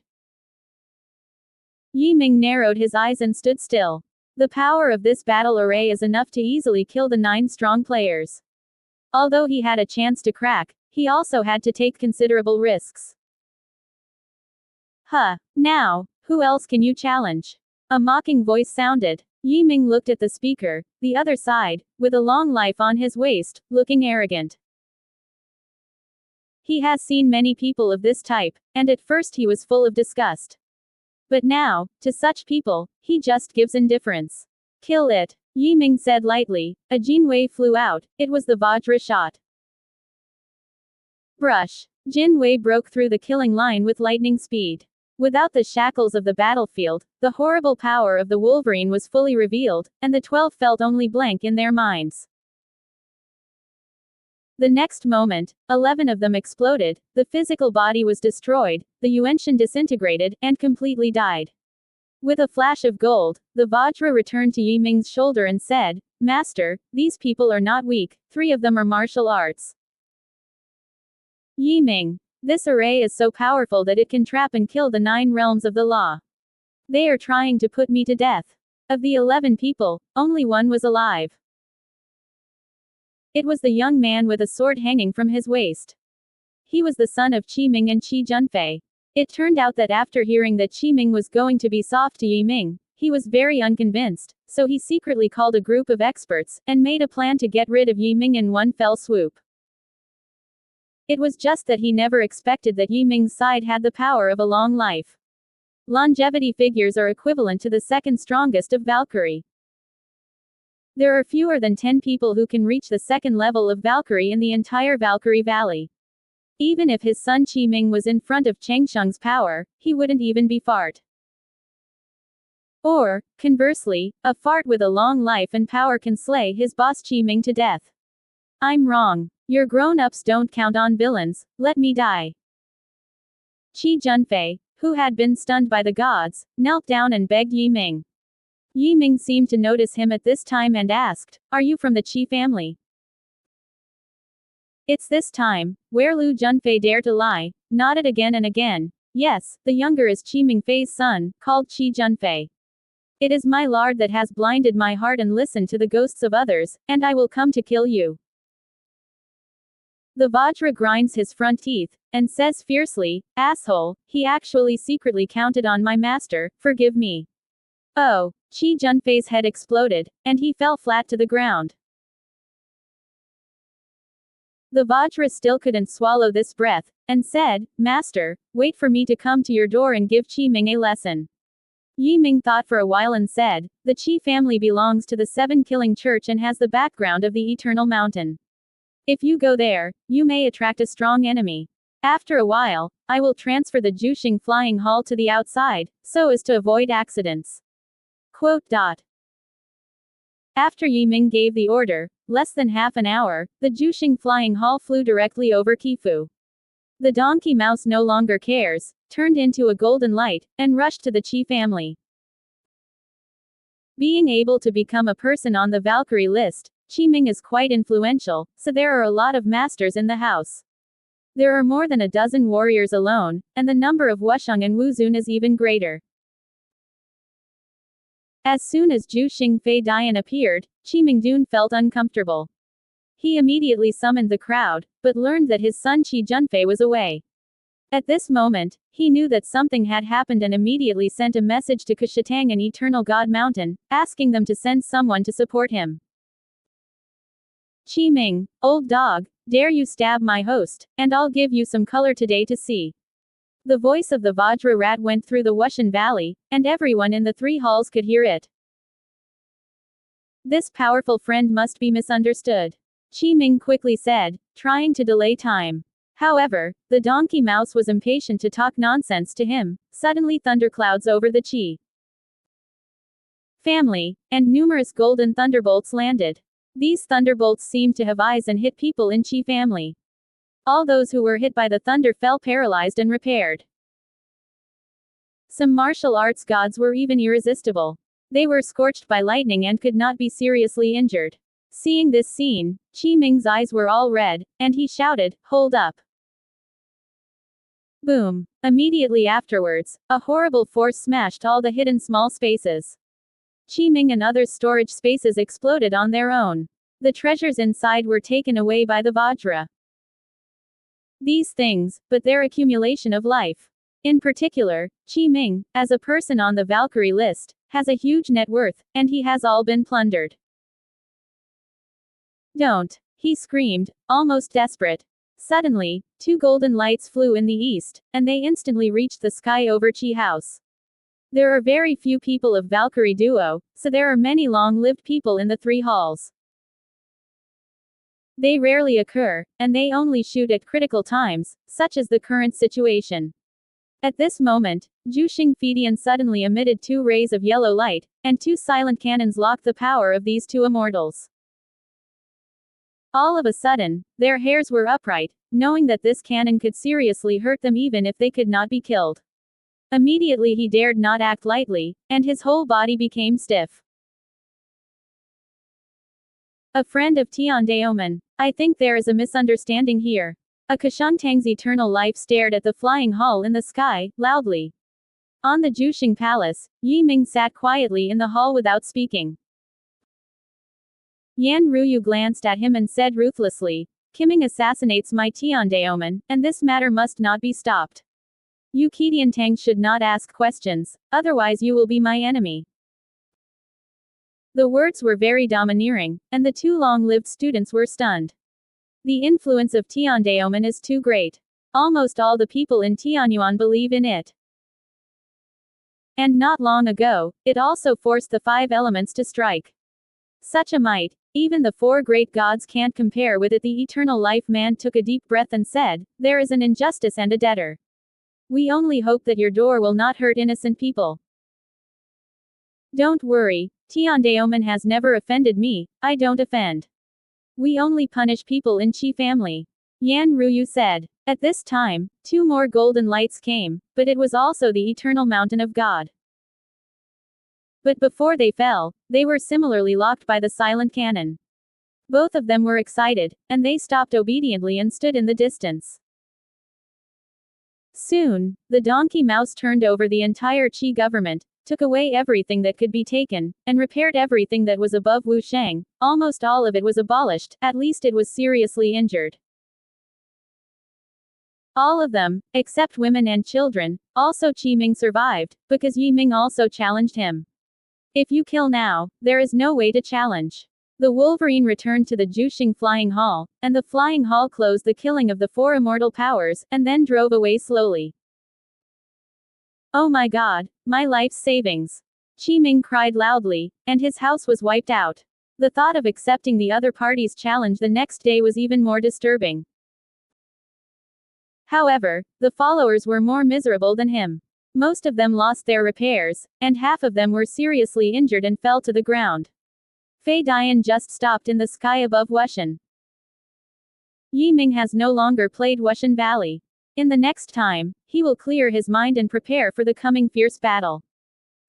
Yi Ming narrowed his eyes and stood still. The power of this battle array is enough to easily kill the 9 strong players. Although he had a chance to crack, he also had to take considerable risks. Now, who else can you challenge? A mocking voice sounded. Yi Ming looked at the speaker, the other side, with a long life on his waist, looking arrogant. He has seen many people of this type, and at first he was full of disgust. But now, to such people, he just gives indifference. Kill it, Yi Ming said lightly. A Jin Wei flew out. It was the Vajra shot. Brush. Jin Wei broke through the killing line with lightning speed. Without the shackles of the battlefield, the horrible power of the Wolverine was fully revealed, and the 12 felt only blank in their minds. The next moment, 11 of them exploded, the physical body was destroyed, the Yuanshan disintegrated, and completely died. With a flash of gold, the Vajra returned to Yi Ming's shoulder and said, Master, these people are not weak, 3 of them are martial arts. Yi Ming. This array is so powerful that it can trap and kill the 9 realms of the law. They are trying to put me to death. Of the 11 people, only 1 was alive. It was the young man with a sword hanging from his waist. He was the son of Qi Ming and Qi Junfei. It turned out that after hearing that Qi Ming was going to be soft to Yi Ming, he was very unconvinced, so he secretly called a group of experts, and made a plan to get rid of Yi Ming in one fell swoop. It was just that he never expected that Yi Ming's side had the power of a long life. Longevity figures are equivalent to the second strongest of Valkyrie. There are fewer than 10 people who can reach the second level of Valkyrie in the entire Valkyrie Valley. Even if his son Qi Ming was in front of Changsheng's power, he wouldn't even be fart. Or, conversely, a fart with a long life and power can slay his boss Qi Ming to death. I'm wrong. Your grown-ups don't count on villains, let me die. Qi Junfei, who had been stunned by the gods, knelt down and begged Yi Ming. Yi Ming seemed to notice him at this time and asked, Are you from the Qi family? It's this time, where Lu Junfei dared to lie, nodded again and again. Yes, the younger is Qi Mingfei's son, called Qi Junfei. It is my lord that has blinded my heart and listened to the ghosts of others, and I will come to kill you. The Vajra grinds his front teeth, and says fiercely, "Asshole, he actually secretly counted on my master, forgive me." Oh, Chi Junfei's head exploded, and he fell flat to the ground. The Vajra still couldn't swallow this breath, and said, "Master, wait for me to come to your door and give Qi Ming a lesson." Yi Ming thought for a while and said, "The Qi family belongs to the Seven Killing Church and has the background of the Eternal Mountain. If you go there, you may attract a strong enemy. After a while, I will transfer the Juxing Flying Hall to the outside, so as to avoid accidents." Quote. After Yi Ming gave the order, less than half an hour, the Juxing Flying Hall flew directly over Qifu. The donkey mouse no longer cares, turned into a golden light, and rushed to the Qi family. Being able to become a person on the Valkyrie list, Qi Ming is quite influential, so there are a lot of masters in the house. There are more than a dozen warriors alone, and the number of Wusheng and Wuzun is even greater. As soon as Zhu Xingfei Dian appeared, Qi Mingdun felt uncomfortable. He immediately summoned the crowd, but learned that his son Qi Junfei was away. At this moment, he knew that something had happened and immediately sent a message to Kushatang and Eternal God Mountain, asking them to send someone to support him. "Qi Ming, old dog, dare you stab my host, and I'll give you some color today to see." The voice of the Vajra rat went through the Wushan Valley, and everyone in the three halls could hear it. "This powerful friend must be misunderstood," Qi Ming quickly said, trying to delay time. However, the donkey mouse was impatient to talk nonsense to him. Suddenly thunderclouds over the Qi family, and numerous golden thunderbolts landed. These thunderbolts seemed to have eyes and hit people in Qi family. All those who were hit by the thunder fell paralyzed and repaired. Some martial arts gods were even irresistible. They were scorched by lightning and could not be seriously injured. Seeing this scene, Qi Ming's eyes were all red, and he shouted, "Hold up!" Boom! Immediately afterwards, a horrible force smashed all the hidden small spaces. Qi Ming and other storage spaces exploded on their own. The treasures inside were taken away by the Vajra. These things, but their accumulation of life. In particular, Qi Ming, as a person on the Valkyrie list, has a huge net worth, and he has all been plundered. "Don't!" he screamed, almost desperate. Suddenly, two golden lights flew in the east, and they instantly reached the sky over Qi House. There are very few people of Valkyrie duo, so there are many long-lived people in the three halls. They rarely occur, and they only shoot at critical times, such as the current situation. At this moment, Juxing Fidian suddenly emitted two rays of yellow light, and two silent cannons locked the power of these two immortals. All of a sudden, their hairs were upright, knowing that this cannon could seriously hurt them even if they could not be killed. Immediately he dared not act lightly, and his whole body became stiff. A friend of Tian Daomen. "I think there is a misunderstanding here." A Kashangtang's eternal life stared at the flying hall in the sky, loudly. On the Juxing Palace, Yi Ming sat quietly in the hall without speaking. Yan Ruyu glanced at him and said ruthlessly, "Qiming assassinates my Tian Daomen, and this matter must not be stopped. You Qidiantang should not ask questions, otherwise you will be my enemy." The words were very domineering, and the two long-lived students were stunned. The influence of Tian Daomen is too great. Almost all the people in Tianyuan believe in it. And not long ago, it also forced the five elements to strike. Such a might, even the four great gods can't compare with it. The eternal life man took a deep breath and said, "There is an injustice and a debtor. We only hope that your door will not hurt innocent people." "Don't worry, Tian Daomen has never offended me, I don't offend. We only punish people in Qi family," Yan Ruyu said. At this time, two more golden lights came, but it was also the eternal mountain of God. But before they fell, they were similarly locked by the silent cannon. Both of them were excited, and they stopped obediently and stood in the distance. Soon, the donkey mouse turned over the entire Qi government, took away everything that could be taken, and repaired everything that was above Wushang. Almost all of it was abolished, at least it was seriously injured. All of them, except women and children, also Qi Ming survived, because Yi Ming also challenged him. If you kill now, there is no way to challenge. The Wolverine returned to the Juxing Flying Hall, and the Flying Hall closed the killing of the four immortal powers, and then drove away slowly. Oh my god, my life's savings. Qi Ming cried loudly, and his house was wiped out. The thought of accepting the other party's challenge the next day was even more disturbing. However, the followers were more miserable than him. Most of them lost their repairs, and half of them were seriously injured and fell to the ground. Fei Dian just stopped in the sky above Wushan. Yi Ming has no longer played Wushan Valley. In the next time, he will clear his mind and prepare for the coming fierce battle.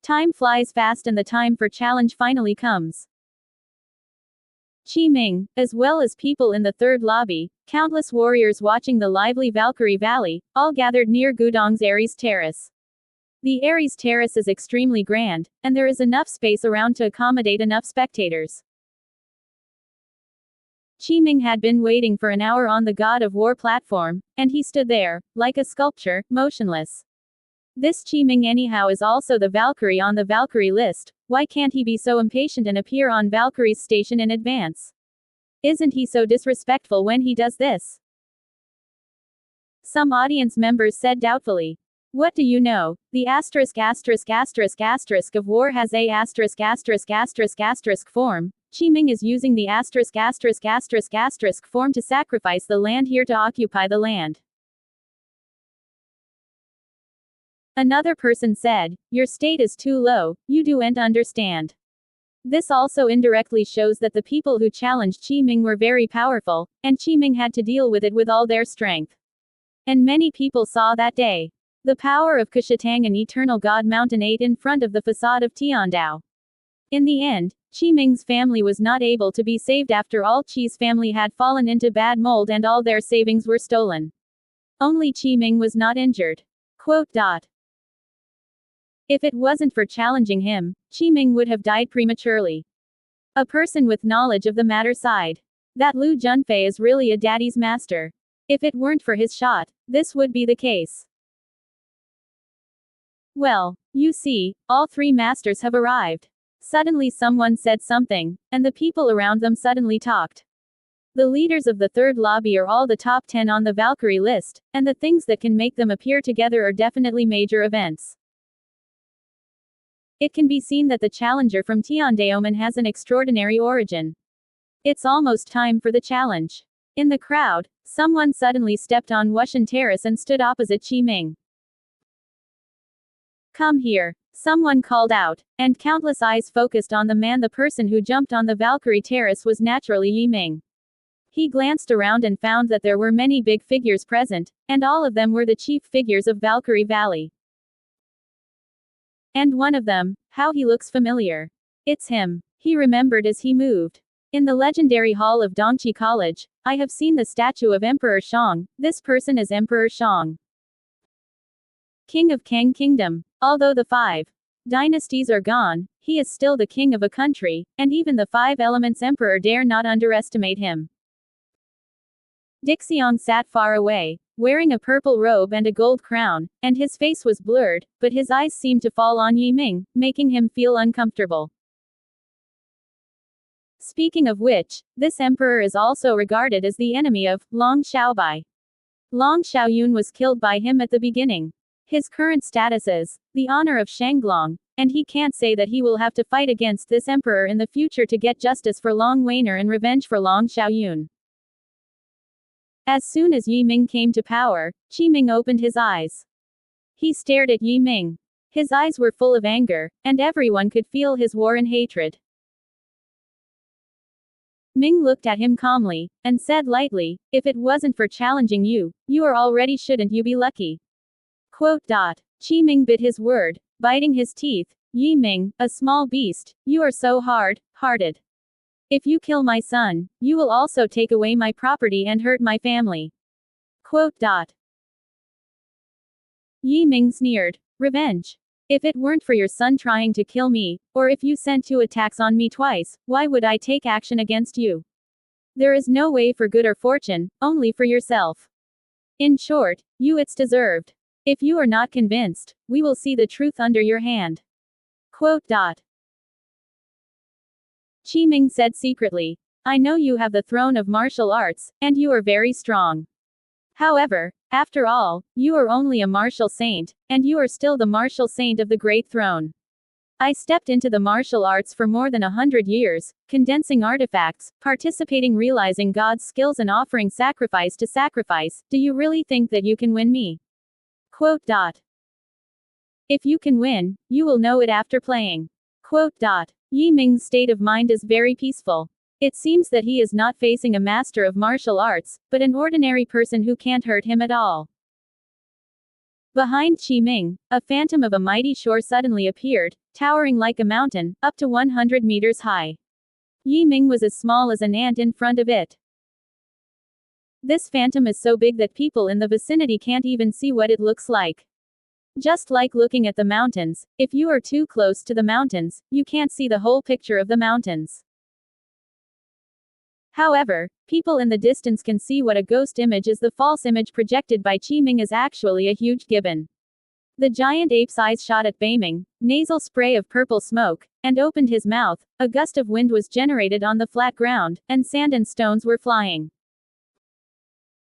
Time flies fast and the time for challenge finally comes. Qi Ming, as well as people in the third lobby, countless warriors watching the lively Valkyrie Valley, all gathered near Gudong's Ares Terrace. The Ares Terrace is extremely grand, and there is enough space around to accommodate enough spectators. Qi Ming had been waiting for an hour on the God of War platform, and he stood there, like a sculpture, motionless. This Qi Ming anyhow is also the Valkyrie on the Valkyrie list. Why can't he be so impatient and appear on Valkyrie's station in advance? Isn't he so disrespectful when he does this? Some audience members said doubtfully. What do you know? The asterisk of war has a asterisk form. Qi Ming is using the asterisk form to sacrifice the land here to occupy the land. Another person said, your state is too low, you don't understand. This also indirectly shows that the people who challenged Qi Ming were very powerful, and Qi Ming had to deal with it with all their strength. And many people saw that day. The power of Kushatang and Eternal God Mountain ate in front of the facade of Tiandao. In the end, Qi Ming's family was not able to be saved after all Qi's family had fallen into bad mold and all their savings were stolen. Only Qi Ming was not injured. If it wasn't for challenging him, Qi Ming would have died prematurely. A person with knowledge of the matter sighed. That Lu Junfei is really a daddy's master. If it weren't for his shot, this would be the case. Well, you see, all three masters have arrived. Suddenly someone said something, and the people around them suddenly talked. The leaders of the third lobby are all the top 10 on the Valkyrie list, and the things that can make them appear together are definitely major events. It can be seen that the challenger from Tiandaomen has an extraordinary origin. It's almost time for the challenge. In the crowd, someone suddenly stepped on Wushan Terrace and stood opposite Qi Ming. Come here, someone called out, and countless eyes focused on the man. The person who jumped on the Valkyrie Terrace was naturally Yi Ming. He glanced around and found that there were many big figures present, and all of them were the chief figures of Valkyrie Valley. And one of them, how he looks familiar. It's him. He remembered as he moved. In the legendary hall of Dongqi College, I have seen the statue of Emperor Shang. This person is Emperor Shang, King of Kang Kingdom. Although the 5 dynasties are gone, he is still the king of a country, and even the 5 elements emperor dare not underestimate him. Dixiong sat far away, wearing a purple robe and a gold crown, and his face was blurred, but his eyes seemed to fall on Yi Ming, making him feel uncomfortable. Speaking of which, this emperor is also regarded as the enemy of Long Xiaobai. Long Xiaoyun was killed by him at the beginning. His current status is the honor of Shanglong, and he can't say that he will have to fight against this emperor in the future to get justice for Long Weiner and revenge for Long Xiaoyun. As soon as Yi Ming came to power, Qi Ming opened his eyes. He stared at Yi Ming. His eyes were full of anger, and everyone could feel his war and hatred. Ming looked at him calmly, and said lightly, if it wasn't for challenging you, you are already shouldn't you be lucky. Qi Ming bit his word, biting his teeth. Yi Ming, a small beast, you are so hard-hearted. If you kill my son, you will also take away my property and hurt my family. Yi Ming sneered. Revenge. If it weren't for your son trying to kill me, or if you sent 2 attacks on me twice, why would I take action against you? There is no way for good or fortune, only for yourself. In short, it's deserved. If you are not convinced, we will see the truth under your hand. Quote. Qi Ming said secretly, I know you have the throne of martial arts, and you are very strong. However, after all, you are only a martial saint, and you are still the martial saint of the great throne. I stepped into the martial arts for more than 100 years, condensing artifacts, participating, realizing God's skills, and offering sacrifice to sacrifice. Do you really think that you can win me? Quote. If you can win, you will know it after playing. Quote. Yi Ming's state of mind is very peaceful. It seems that he is not facing a master of martial arts, but an ordinary person who can't hurt him at all. Behind Qi Ming, a phantom of a mighty shore suddenly appeared, towering like a mountain, up to 100 meters high. Yi Ming was as small as an ant in front of it. This phantom is so big that people in the vicinity can't even see what it looks like. Just like looking at the mountains, if you are too close to the mountains, you can't see the whole picture of the mountains. However, people in the distance can see what a ghost image is. The false image projected by Qi Ming is actually a huge gibbon. The giant ape's eyes shot at Beiming, nasal spray of purple smoke, and opened his mouth. A gust of wind was generated on the flat ground, and sand and stones were flying.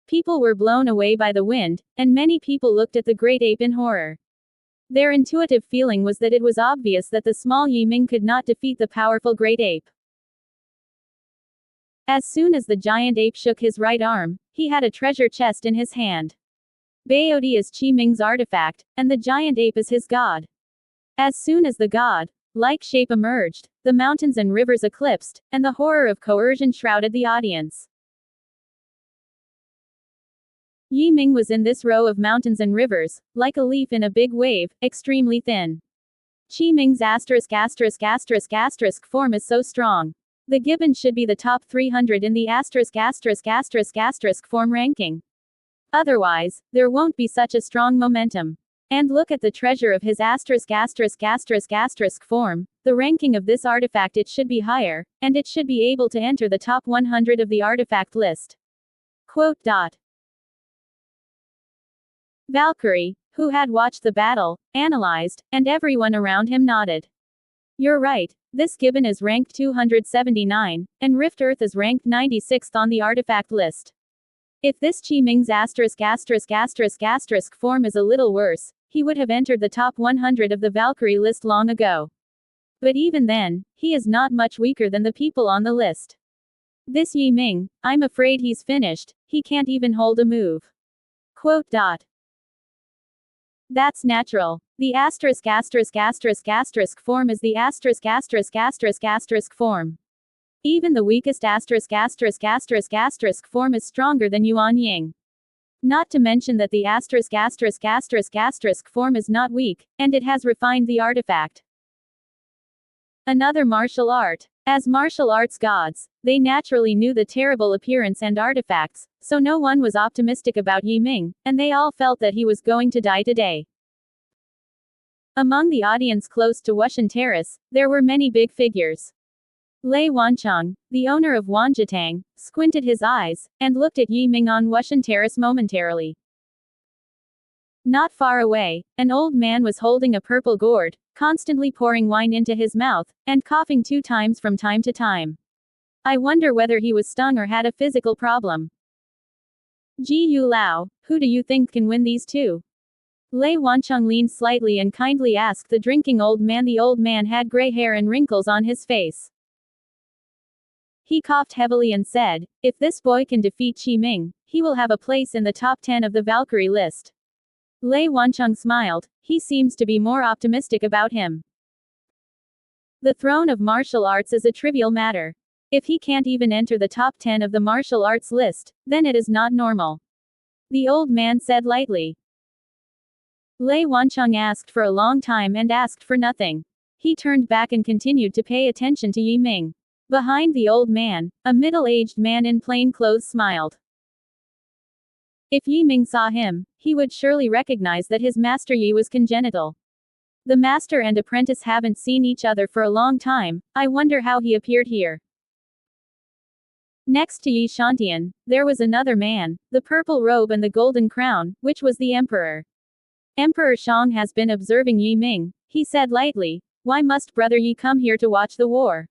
People were blown away by the wind, and many people looked at the great ape in horror. Their intuitive feeling was that it was obvious that the small Yi Ming could not defeat the powerful great ape. As soon as the giant ape shook his right arm, he had a treasure chest in his hand. Baodi is Qi Ming's artifact, and the giant ape is his god. As soon as the god-like shape emerged, the mountains and rivers eclipsed, and the horror of coercion shrouded the audience. Yi Ming was in this row of mountains and rivers, like a leaf in a big wave, extremely thin. Qi Ming's **** form is so strong. The gibbon should be the top 300 in the **** form ranking. Otherwise, there won't be such a strong momentum. And look at the treasure of his **** form, the ranking of this artifact. It should be higher, and it should be able to enter the top 100 of the artifact list. Quote. Valkyrie, who had watched the battle, analyzed, and everyone around him nodded. You're right, this gibbon is ranked 279, and Rift Earth is ranked 96th on the artifact list. If this Qi Ming's **** form is a little worse, he would have entered the top 100 of the Valkyrie list long ago. But even then, he is not much weaker than the people on the list. This Yi Ming, I'm afraid he's finished, he can't even hold a move. Quote. That's natural. The **** form is the **** form. Even the weakest **** form is stronger than Yuan Ying. Not to mention that the **** form is not weak, and it has refined the artifact. Another martial art. As martial arts gods, they naturally knew the terrible appearance and artifacts, so no one was optimistic about Yi Ming, and they all felt that he was going to die today. Among the audience close to Wushan Terrace, there were many big figures. Lei Wancheng, the owner of Wanjitang, squinted his eyes, and looked at Yi Ming on Wushan Terrace momentarily. Not far away, an old man was holding a purple gourd, constantly pouring wine into his mouth, and coughing 2 times from time to time. I wonder whether he was stung or had a physical problem. Ji Yu Lao, who do you think can win these two? Lei Wancheng leaned slightly and kindly asked the drinking old man. The old man had gray hair and wrinkles on his face. He coughed heavily and said, if this boy can defeat Qi Ming, he will have a place in the top 10 of the Valkyrie list. Lei Wancheng smiled, he seems to be more optimistic about him. The throne of martial arts is a trivial matter. If he can't even enter the top 10 of the martial arts list, then it is not normal. The old man said lightly. Lei Wancheng asked for a long time and asked for nothing. He turned back and continued to pay attention to Yi Ming. Behind the old man, a middle-aged man in plain clothes smiled. If Yi Ming saw him, he would surely recognize that his master Yi was congenital. The master and apprentice haven't seen each other for a long time. I wonder how he appeared here. Next to Yi Shantian, there was another man, the purple robe and the golden crown, which was the emperor. Emperor Shang has been observing Yi Ming, he said lightly. Why must brother Yi come here to watch the war?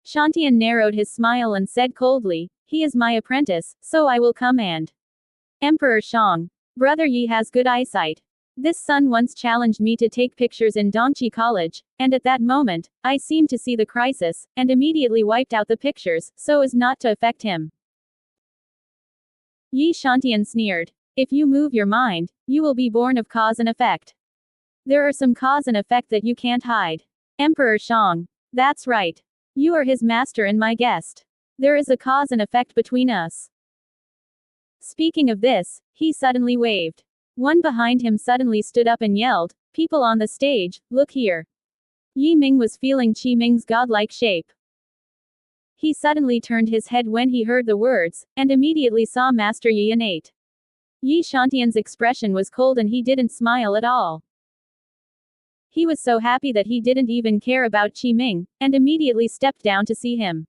Shantian narrowed his smile and said coldly, he is my apprentice, so I will come and. Emperor Shang. Brother Yi has good eyesight. This son once challenged me to take pictures in Dongqi College, and at that moment, I seemed to see the crisis, and immediately wiped out the pictures, so as not to affect him. Yi Shantian sneered. If you move your mind, you will be born of cause and effect. There are some cause and effect that you can't hide. Emperor Shang. That's right. You are his master and my guest. There is a cause and effect between us. Speaking of this, he suddenly waved. One behind him suddenly stood up and yelled, people on the stage, look here. Yi Ming was feeling Qi Ming's godlike shape. He suddenly turned his head when he heard the words, and immediately saw Master Yi innate. Yi Shantian's expression was cold and he didn't smile at all. He was so happy that he didn't even care about Qi Ming, and immediately stepped down to see him.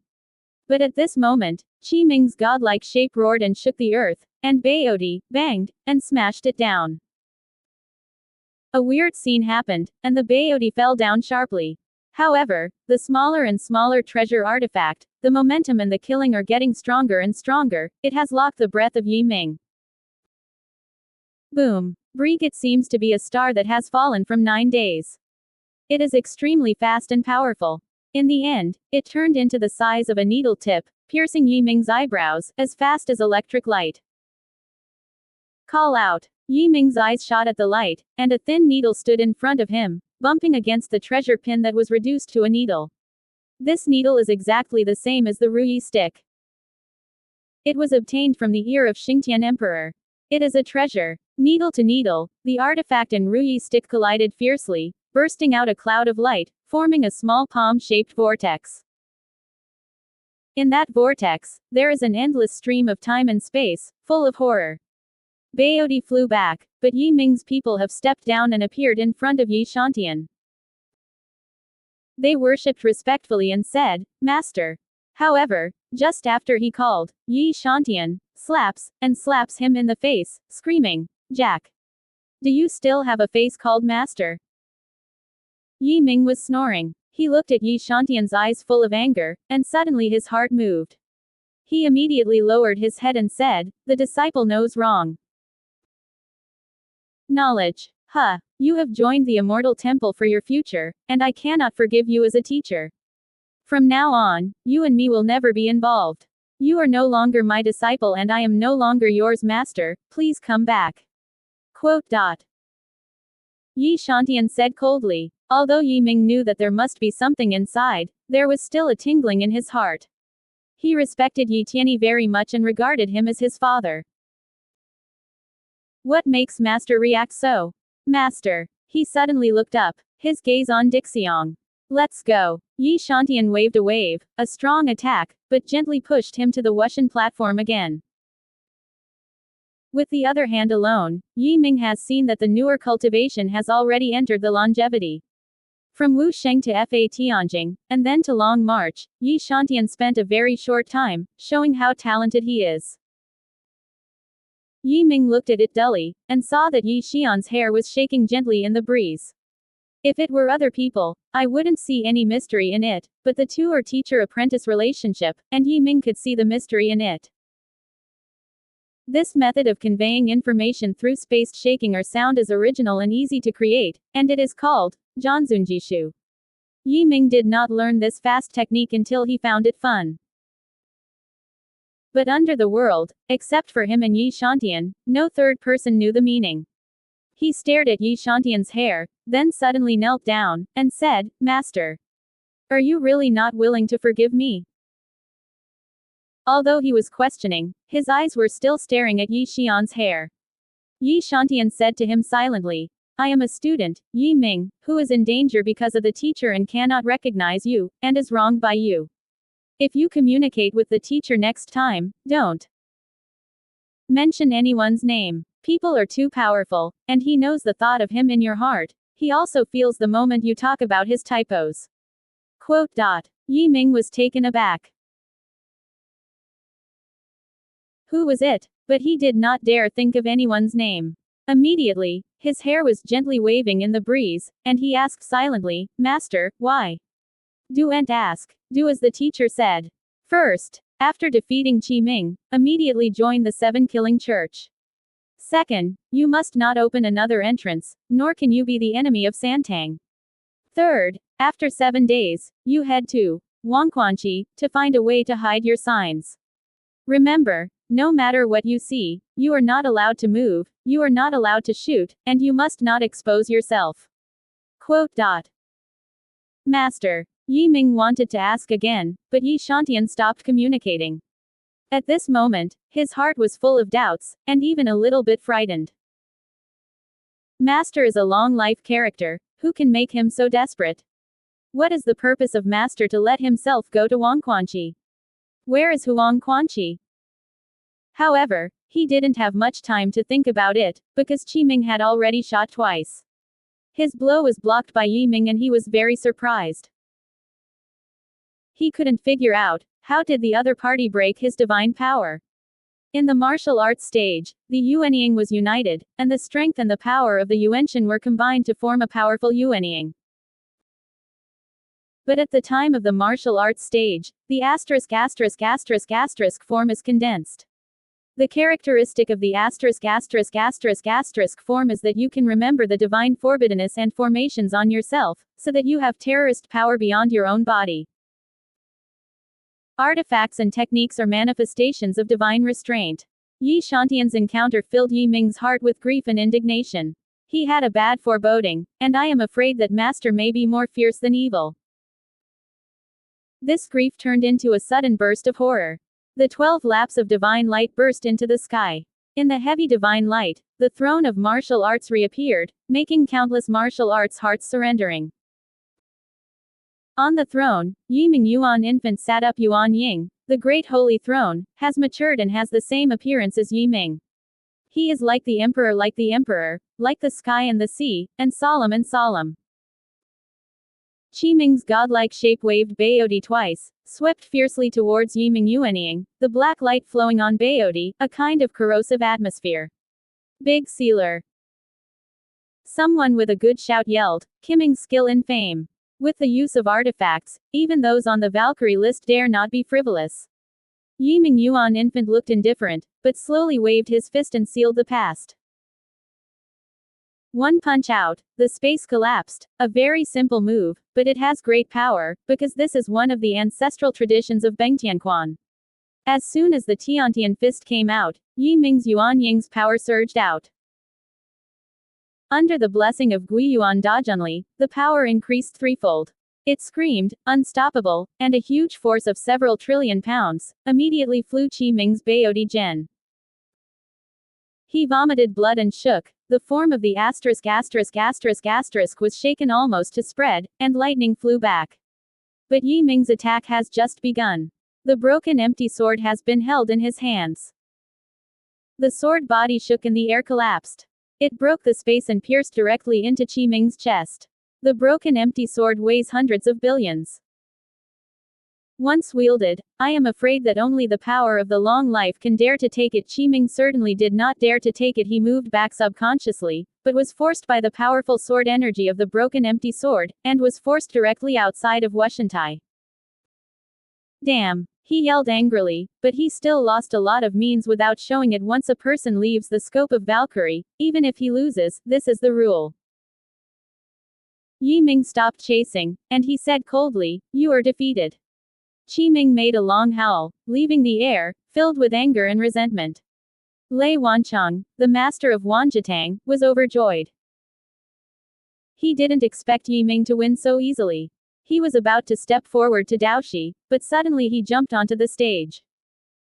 But at this moment, Qi Ming's godlike shape roared and shook the earth, and Baodi banged, and smashed it down. A weird scene happened, and the Baodi fell down sharply. However, the smaller and smaller treasure artifact, the momentum and the killing are getting stronger and stronger, it has locked the breath of Yi Ming. Boom. Break, it seems to be a star that has fallen from 9 days. It is extremely fast and powerful. In the end, it turned into the size of a needle tip, piercing Yi Ming's eyebrows, as fast as electric light. Call out. Yi Ming's eyes shot at the light, and a thin needle stood in front of him, bumping against the treasure pin that was reduced to a needle. This needle is exactly the same as the Ruyi stick. It was obtained from the ear of Xingtian Emperor. It is a treasure. Needle to needle, the artifact and Ruyi stick collided fiercely, bursting out a cloud of light, forming a small palm-shaped vortex. In that vortex, there is an endless stream of time and space, full of horror. Baodi flew back, but Yi Ming's people have stepped down and appeared in front of Yi Shantian. They worshipped respectfully and said, Master. However, just after he called, Yi Shantian, slaps him in the face, screaming, Jack. Do you still have a face called Master? Yi Ming was snoring. He looked at Yi Shantian's eyes full of anger, and suddenly his heart moved. He immediately lowered his head and said, the disciple knows wrong. Knowledge. Huh. You have joined the immortal temple for your future, and I cannot forgive you as a teacher. From now on, you and me will never be involved. You are no longer my disciple and I am no longer yours, master, please come back. Quote. Yi Shantian said coldly. Although Yi Ming knew that there must be something inside, there was still a tingling in his heart. He respected Yi Tianyi very much and regarded him as his father. What makes Master react so? Master. He suddenly looked up, his gaze on Dixiong. Let's go. Yi Shantian waved a wave, a strong attack, but gently pushed him to the Wushan platform again. With the other hand alone, Yi Ming has seen that the newer cultivation has already entered the longevity. From Wusheng to Fa Tianjing, and then to Long March, Yi Shantian spent a very short time, showing how talented he is. Yi Ming looked at it dully, and saw that Yi Xian's hair was shaking gently in the breeze. If it were other people, I wouldn't see any mystery in it, but the two are teacher-apprentice relationship, and Yi Ming could see the mystery in it. This method of conveying information through spaced shaking or sound is original and easy to create, and it is called Zhanzunjishu. Yi Ming did not learn this fast technique until he found it fun. But under the world, except for him and Yi Shantian, no third person knew the meaning. He stared at Yi Shantian's hair, then suddenly knelt down, and said, Master. Are you really not willing to forgive me? Although he was questioning, his eyes were still staring at Yi Xian's hair. Yi Shantian said to him silently, I am a student, Yi Ming, who is in danger because of the teacher and cannot recognize you, and is wronged by you. If you communicate with the teacher next time, don't mention anyone's name. People are too powerful, and he knows the thought of him in your heart. He also feels the moment you talk about his typos. Quote. Yi Ming was taken aback. Who was it? But he did not dare think of anyone's name. Immediately, his hair was gently waving in the breeze, and he asked silently, Master, why? Don't ask. Do as the teacher said. First, after defeating Qi Ming, immediately join the 7-killing church. Second, you must not open another entrance, nor can you be the enemy of Santang. Third, after 7 days, you head to Wangquanqi to find a way to hide your signs. Remember, no matter what you see, you are not allowed to move, you are not allowed to shoot, and you must not expose yourself. Quote. Master. Yi Ming wanted to ask again, but Yi Shantian stopped communicating. At this moment, his heart was full of doubts, and even a little bit frightened. Master is a long-life character, who can make him so desperate? What is the purpose of Master to let himself go to Wangquanqi? Where is Huang Quanqi? However, he didn't have much time to think about it, because Qi Ming had already shot twice. His blow was blocked by Yi Ming and he was very surprised. He couldn't figure out, how did the other party break his divine power? In the martial arts stage, the Yuanying was united, and the strength and the power of the Yuantian were combined to form a powerful Yuanying. But at the time of the martial arts stage, the **** form is condensed. The characteristic of the **** form is that you can remember the divine forbiddenness and formations on yourself, so that you have terrorist power beyond your own body. Artifacts and techniques are manifestations of divine restraint. Yi Shantian's encounter filled Yi Ming's heart with grief and indignation. He had a bad foreboding, and I am afraid that Master may be more fierce than evil. This grief turned into a sudden burst of horror. The 12 laps of divine light burst into the sky. In the heavy divine light, the throne of martial arts reappeared, making countless martial arts hearts surrendering. On the throne, Yiming Yuan infant sat up. Yuan Ying, the great holy throne, has matured and has the same appearance as Yiming. He is like the emperor, like the sky and the sea, and solemn. Qi Ming's godlike shape waved Baodi twice, swept fiercely towards Yiming Yuanying, the black light flowing on Baodi, a kind of corrosive atmosphere. Big Sealer. Someone with a good shout yelled, Kiming's skill and fame. With the use of artifacts, even those on the Valkyrie list dare not be frivolous. Yiming Yuan infant looked indifferent, but slowly waved his fist and sealed the past. One punch out, the space collapsed, a very simple move, but it has great power, because this is one of the ancestral traditions of Bengtianquan. As soon as the Tiantian fist came out, Yi Ming's Yuan Ying's power surged out. Under the blessing of Guiyuan Dajunli, the power increased threefold. It screamed, unstoppable, and a huge force of several trillion pounds, immediately flew Qi Ming's Baodi Gen. He vomited blood and shook. The form of the **** was shaken almost to spread, and lightning flew back. But Yi Ming's attack has just begun. The broken empty sword has been held in his hands. The sword body shook and the air collapsed. It broke the space and pierced directly into Qi Ming's chest. The broken empty sword weighs hundreds of billions. Once wielded, I am afraid that only the power of the long life can dare to take it. Qi Ming certainly did not dare to take it. He moved back subconsciously, but was forced by the powerful sword energy of the broken empty sword, and was forced directly outside of Wushantai. Damn! He yelled angrily, but he still lost a lot of means without showing it. Once a person leaves the scope of Valkyrie, even if he loses, this is the rule. Yi Ming stopped chasing, and he said coldly, You are defeated. Qi Ming made a long howl, leaving the air, filled with anger and resentment. Lei Wancheng, the master of Wanjitang, was overjoyed. He didn't expect Yi Ming to win so easily. He was about to step forward to Daoshi, but suddenly he jumped onto the stage.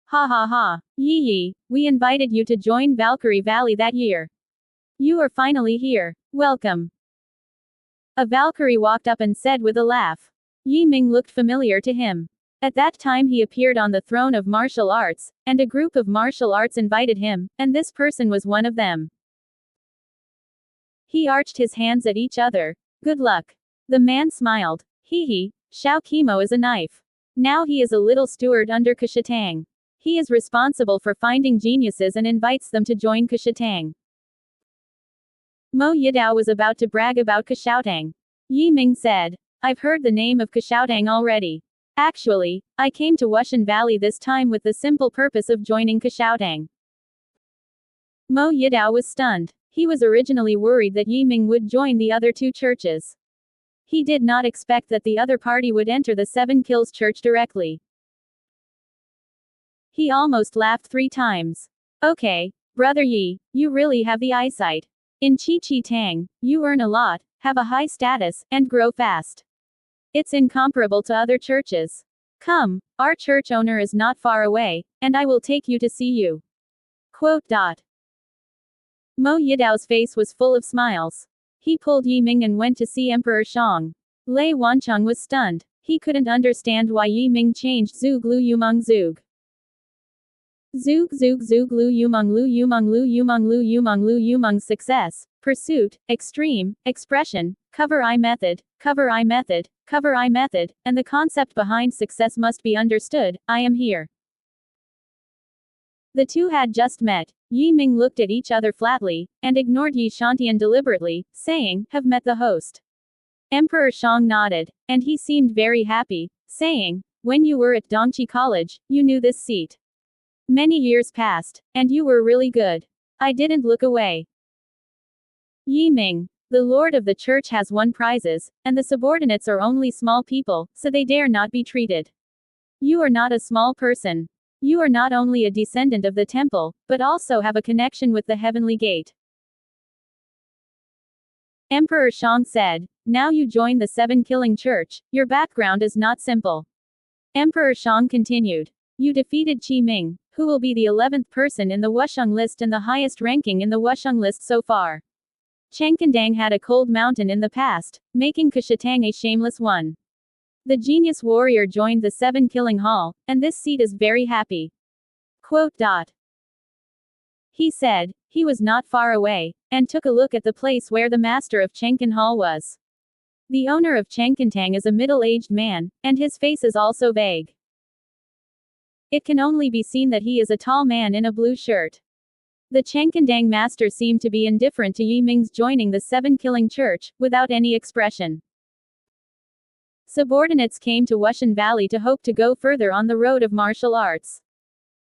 Ha ha ha. Yi, we invited you to join Valkyrie Valley that year. You are finally here. Welcome. A Valkyrie walked up and said with a laugh. Yi Ming looked familiar to him. At that time he appeared on the throne of martial arts, and a group of martial arts invited him, and this person was one of them. He arched his hands at each other. Good luck. The man smiled. Hee, Shao Kimo is a knife. Now he is a little steward under Kashatang. He is responsible for finding geniuses and invites them to join Kushatang. Mo Yidao was about to brag about Kushaotang. Yi Ming said, I've heard the name of Kushaotang already. Actually, I came to Wushan Valley this time with the simple purpose of joining Kushaotang. Mo Yidao was stunned. He was originally worried that Yi Ming would join the other two churches. He did not expect that the other party would enter the Seven Kills Church directly. He almost laughed 3 times. Okay, Brother Yi, you really have the eyesight. In Chi Chi Tang, you earn a lot, have a high status, and grow fast. It's incomparable to other churches. Come, our church owner is not far away, and I will take you to see you. Quote. Mo Yidao's face was full of smiles. He pulled Yi Ming and went to see Emperor Shang. Lei Wancheng was stunned. He couldn't understand why Yi Ming changed Zug Lu Yumeng Zug. Zug Zug Zug Lu Yumeng Lu Yumeng Lu Yumeng Lu Yumeng Lu Yumeng Success, Pursuit, Extreme, Expression, Cover Eye Method, Cover Eye Method, Cover Eye Method, and the concept behind success must be understood. I am here. The two had just met. Yi Ming looked at each other flatly, and ignored Yi Shantian deliberately, saying, have met the host. Emperor Shang nodded, and he seemed very happy, saying, when you were at Dongqi College, you knew this seat. Many years passed, and you were really good. I didn't look away. Yi Ming, the lord of the church has won prizes, and the subordinates are only small people, so they dare not be treated. You are not a small person. You are not only a descendant of the temple, but also have a connection with the heavenly gate. Emperor Shang said, now you join the Seven Killing Church, your background is not simple. Emperor Shang continued. You defeated Qi Ming, who will be the 11th person in the Wusheng list and the highest ranking in the Wusheng list so far. Chengkendang had a cold mountain in the past, making Kushatang a shameless one. The genius warrior joined the Seven Killing Hall, and this seat is very happy. Quote. He said, he was not far away, and took a look at the place where the master of Chengken Hall was. The owner of Chengkentang is a middle-aged man, and his face is also vague. It can only be seen that he is a tall man in a blue shirt. The Chengkendang master seemed to be indifferent to Yi Ming's joining the Seven Killing Church, without any expression. Subordinates came to Wushan Valley to hope to go further on the road of martial arts.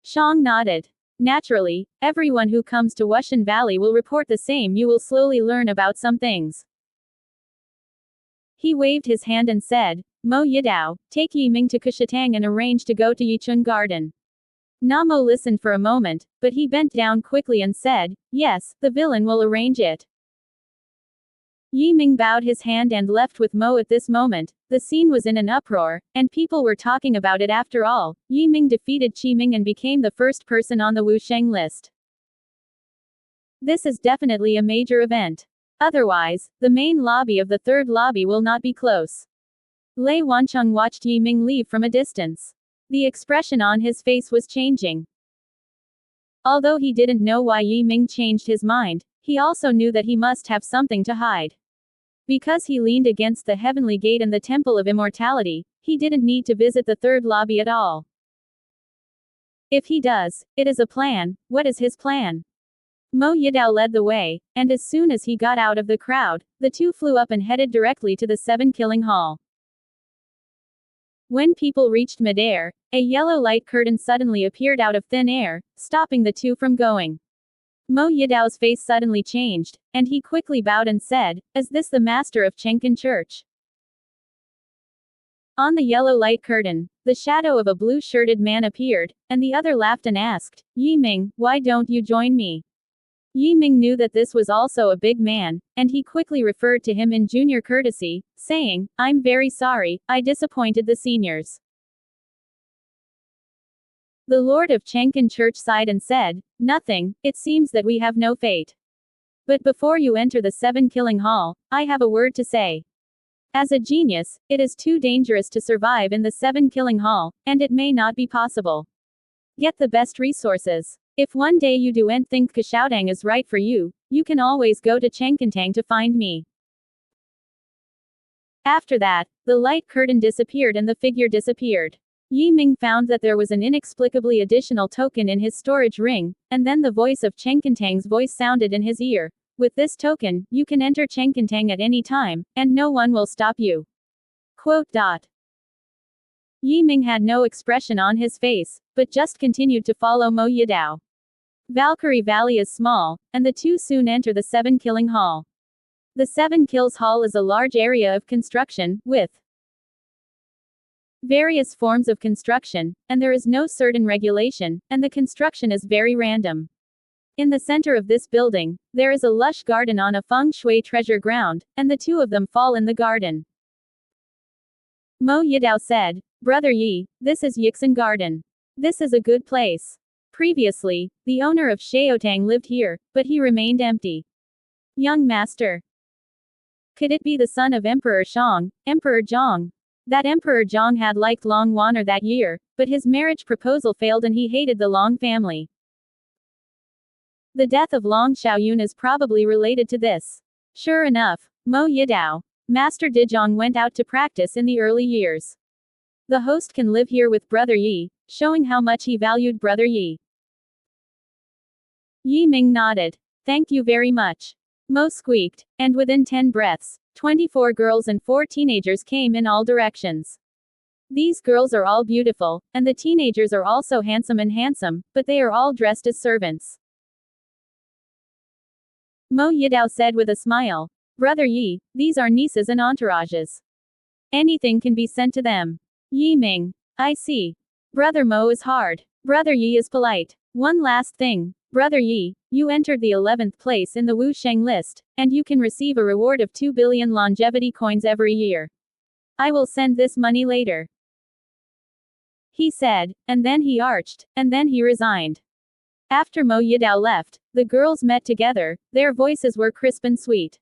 Shang nodded. Naturally, everyone who comes to Wushan Valley will report the same. You will slowly learn about some things. He waved his hand and said, Mo Yidao, take Yi Ming to Kushatang and arrange to go to Yichun Garden. Namo listened for a moment, but he bent down quickly and said, yes, the villain will arrange it. Yi Ming bowed his hand and left with Mo at this moment. The scene was in an uproar, and people were talking about it after all. Yi Ming defeated Qi Ming and became the first person on the Wusheng list. This is definitely a major event. Otherwise, the main lobby of the third lobby will not be close. Lei Wancheng watched Yi Ming leave from a distance. The expression on his face was changing. Although he didn't know why Yi Ming changed his mind, he also knew that he must have something to hide. Because he leaned against the heavenly gate and the Temple of Immortality, he didn't need to visit the third lobby at all. If he does, it is a plan. What is his plan? Mo Yidao led the way, and as soon as he got out of the crowd, the two flew up and headed directly to the Seven Killing Hall. When people reached midair, a yellow light curtain suddenly appeared out of thin air, stopping the two from going. Mo Yidao's face suddenly changed, and he quickly bowed and said, is this the master of Chengken Church? On the yellow light curtain, the shadow of a blue-shirted man appeared, and the other laughed and asked, Yi Ming, why don't you join me? Yi Ming knew that this was also a big man, and he quickly referred to him in junior courtesy, saying, I'm very sorry, I disappointed the seniors. The Lord of Chengken Church sighed and said, nothing, it seems that we have no fate. But before you enter the Seven Killing Hall, I have a word to say. As a genius, it is too dangerous to survive in the Seven Killing Hall, and it may not be possible. Get the best resources. If one day you do and think Kushaotang is right for you, you can always go to Chengkentang to find me. After that, the light curtain disappeared and the figure disappeared. Yi Ming found that there was an inexplicably additional token in his storage ring, and then the voice of Chengkentang's voice sounded in his ear. With this token, you can enter Chengkentang at any time, and no one will stop you. Quote. Yi Ming had no expression on his face, but just continued to follow Mo Yidao. Valkyrie Valley is small, and the two soon enter the Seven Killing Hall. The Seven Kills Hall is a large area of construction, with various forms of construction, and there is no certain regulation, and the construction is very random. In the center of this building, there is a lush garden on a feng shui treasure ground, and the two of them fall in the garden. Mo Yidao said, "Brother Yi, this is Yixin Garden. This is a good place. Previously, the owner of Shaotang lived here, but he remained empty." Young master. Could it be the son of Emperor Shang, Emperor Zhang? That Emperor Zhang had liked Long Wan'er that year, but his marriage proposal failed and he hated the Long family. The death of Long Xiaoyun is probably related to this. Sure enough, Mo Yidao, Master Dezhong went out to practice in the early years. The host can live here with Brother Yi, showing how much he valued Brother Yi. Yi Ming nodded. "Thank you very much." Mo squeaked, and within 10 breaths, 24 girls and 4 teenagers came in all directions. These girls are all beautiful, and the teenagers are also handsome, but they are all dressed as servants. Mo Yidao said with a smile, "Brother Yi, these are nieces and entourages. Anything can be sent to them." Yi Ming. "I see. Brother Mo is hard. Brother Yi is polite. One last thing. Brother Yi, you entered the 11th place in the Wu Sheng list, and you can receive a reward of 2 billion longevity coins every year. I will send this money later," he said, and then he arched, and then he resigned. After Mo Yidao left, the girls met together, their voices were crisp and sweet.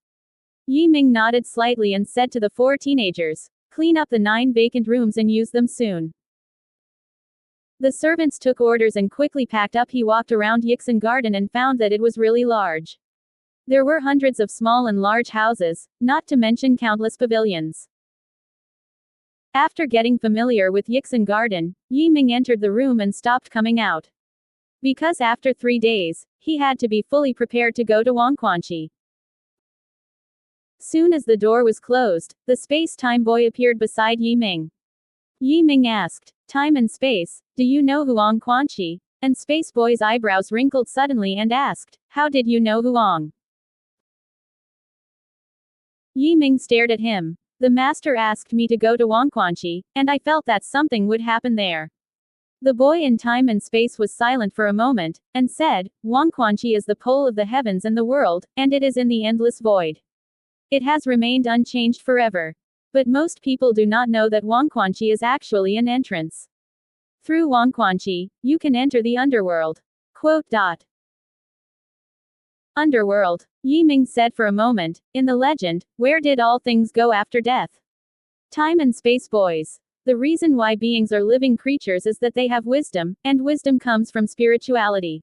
Yi Ming nodded slightly and said to the 4 teenagers, "Clean up the 9 vacant rooms and use them soon." The servants took orders and quickly packed up. He walked around Yixin Garden and found that it was really large. There were hundreds of small and large houses, not to mention countless pavilions. After getting familiar with Yixin Garden, Yi Ming entered the room and stopped coming out. Because after 3 days, he had to be fully prepared to go to Wangquanqi. Soon as the door was closed, the space-time boy appeared beside Yi Ming. Yi Ming asked, "Time and space, do you know Huang Quanqi?" And Space Boy's eyebrows wrinkled suddenly and asked, "How did you know Huang?" Yi Ming stared at him. "The master asked me to go to Wangquanqi, and I felt that something would happen there." The boy in time and space was silent for a moment, and said, "Wangquanqi is the pole of the heavens and the world, and it is in the endless void. It has remained unchanged forever. But most people do not know that Wangquanqi is actually an entrance. Through Wangquanqi, you can enter the underworld." Quote. Underworld. Yi Ming said for a moment, "In the legend, where did all things go after death?" Time and space boys. The reason why beings are living creatures is that they have wisdom, and wisdom comes from spirituality.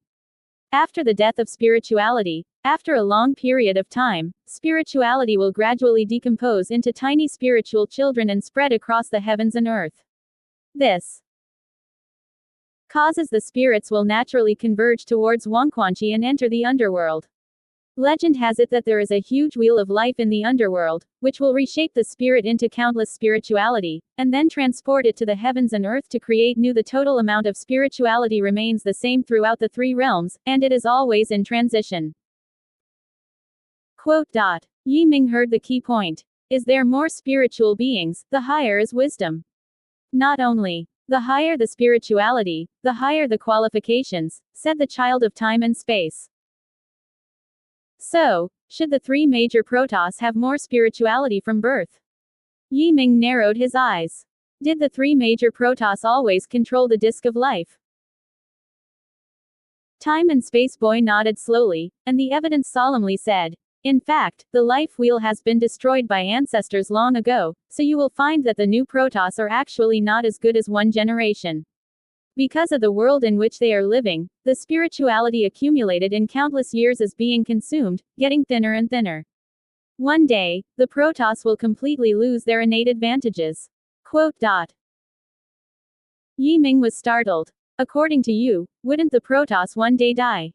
After the death of spirituality, after a long period of time, spirituality will gradually decompose into tiny spiritual children and spread across the heavens and earth. This causes the spirits will naturally converge towards Wangquanqi and enter the underworld. Legend has it that there is a huge wheel of life in the underworld, which will reshape the spirit into countless spirituality, and then transport it to the heavens and earth to create new. The total amount of spirituality remains the same throughout the 3 realms, and it is always in transition. Quote. Yi Ming heard the key point. Is there more spiritual beings, the higher is wisdom. Not only. The higher the spirituality, the higher the qualifications, said the child of time and space. So, should the 3 major Protoss have more spirituality from birth? Yi Ming narrowed his eyes. Did the 3 major Protoss always control the disk of life? Time and Space Boy nodded slowly, and the evidence solemnly said, "In fact, the life wheel has been destroyed by ancestors long ago, so you will find that the new Protoss are actually not as good as one generation. Because of the world in which they are living, the spirituality accumulated in countless years is being consumed, getting thinner and thinner. One day, the Protoss will completely lose their innate advantages." Quote. Yi Ming was startled. According to you, wouldn't the Protoss one day die?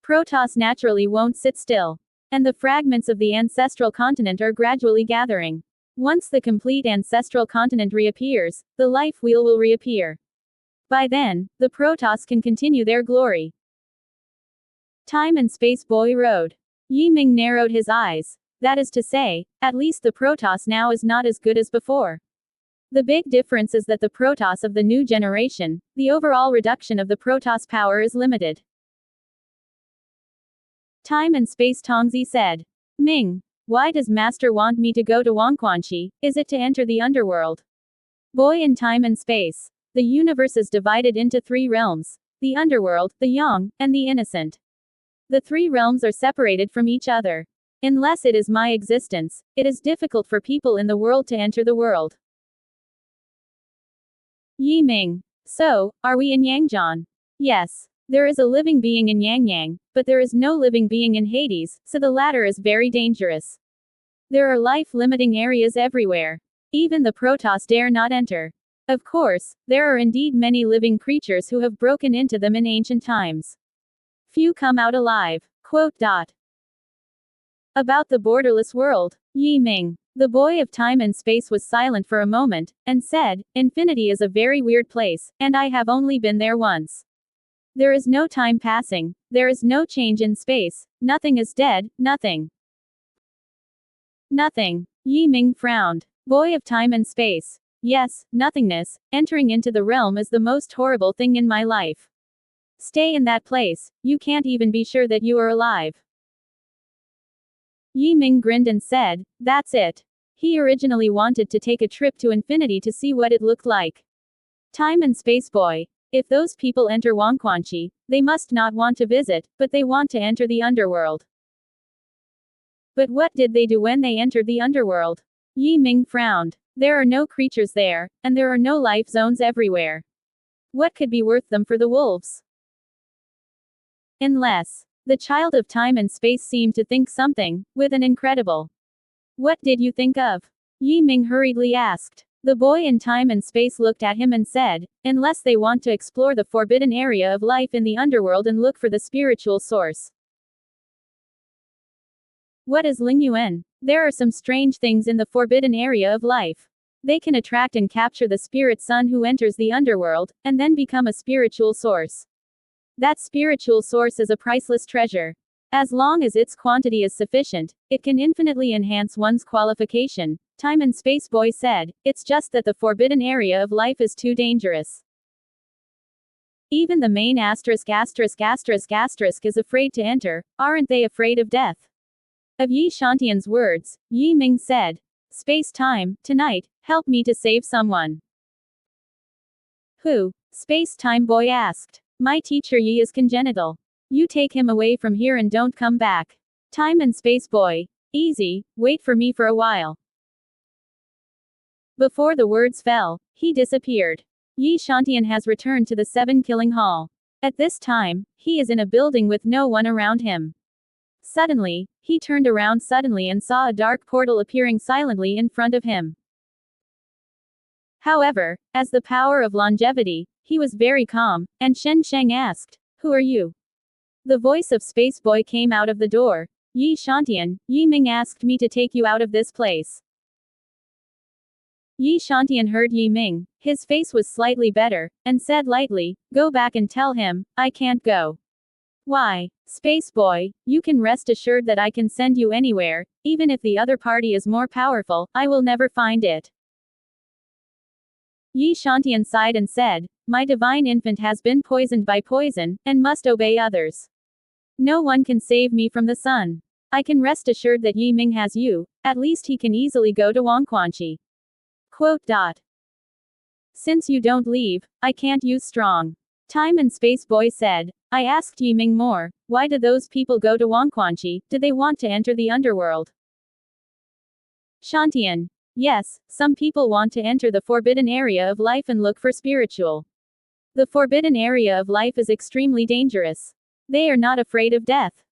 Protoss naturally won't sit still. And the fragments of the ancestral continent are gradually gathering. Once the complete ancestral continent reappears, the life wheel will reappear. By then, the Protoss can continue their glory. Time and Space Boy Road. Yi Ming narrowed his eyes. That is to say, at least the Protoss now is not as good as before. The big difference is that the Protoss of the new generation, the overall reduction of the Protoss power is limited. Time and Space Tongzi said. Ming, why does Master want me to go to Wangquanqi? Is it to enter the underworld? Boy in Time and Space. The universe is divided into 3 realms. The underworld, the young, and the innocent. The 3 realms are separated from each other. Unless it is my existence, it is difficult for people in the world to enter the world. Yi Ming. So, are we in Yangjian? Yes. There is a living being in Yangyang, but there is no living being in Hades, so the latter is very dangerous. There are life-limiting areas everywhere. Even the Protoss dare not enter. Of course, there are indeed many living creatures who have broken into them in ancient times. Few come out alive. About the borderless world, Yi Ming. The boy of time and space was silent for a moment, and said, Infinity is a very weird place, and I have only been there once. There is no time passing, there is no change in space, nothing is dead, nothing. Nothing. Yi Ming frowned. Boy of time and space. Yes, nothingness, entering into the realm is the most horrible thing in my life. Stay in that place, you can't even be sure that you are alive. Yi Ming grinned and said, that's it. He originally wanted to take a trip to infinity to see what it looked like. Time and Space Boy. If those people enter Wangquanqi, they must not want to visit, but they want to enter the underworld. But what did they do when they entered the underworld? Yi Ming frowned. There are no creatures there, and there are no life zones everywhere. What could be worth them for the wolves? Unless. The child of time and space seemed to think something, with an incredible. What did you think of? Yi Ming hurriedly asked. The boy in time and space looked at him and said, unless they want to explore the forbidden area of life in the underworld and look for the spiritual source. What is Lingyuan? There are some strange things in the forbidden area of life. They can attract and capture the spirit sun who enters the underworld, and then become a spiritual source. That spiritual source is a priceless treasure. As long as its quantity is sufficient, it can infinitely enhance one's qualification, Time and Space Boy said. It's just that the forbidden area of life is too dangerous. Even the main asterisk is afraid to enter, aren't they afraid of death? Of Yi Shantian's words, Yi Ming said, Space-time, tonight, help me to save someone. Who? Space-time Boy asked. My teacher Yi is congenital. You take him away from here and don't come back. Time and Space Boy. Easy, wait for me for a while. Before the words fell, he disappeared. Yi Shantian has returned to the 7 Killing Hall. At this time, he is in a building with no one around him. Suddenly, he turned around suddenly and saw a dark portal appearing silently in front of him. However, as the power of longevity, he was very calm, and Shen Sheng asked, who are you? The voice of Space Boy came out of the door. Yi Shantian, Yi Ming asked me to take you out of this place. Yi Shantian heard Yi Ming, his face was slightly better, and said lightly, go back and tell him, I can't go. Why? Space Boy, you can rest assured that I can send you anywhere, even if the other party is more powerful, I will never find it. Yi Shantian sighed and said, my divine infant has been poisoned by poison, and must obey others. No one can save me from the sun. I can rest assured that Yi Ming has you, at least he can easily go to Wangquanqi. Since you don't leave, I can't use strong. Time and Space Boy said. I asked Yi Ming more, why do those people go to Wangquanqi, do they want to enter the underworld? Shantian. Yes, some people want to enter the forbidden area of life and look for spiritual. The forbidden area of life is extremely dangerous. They are not afraid of death.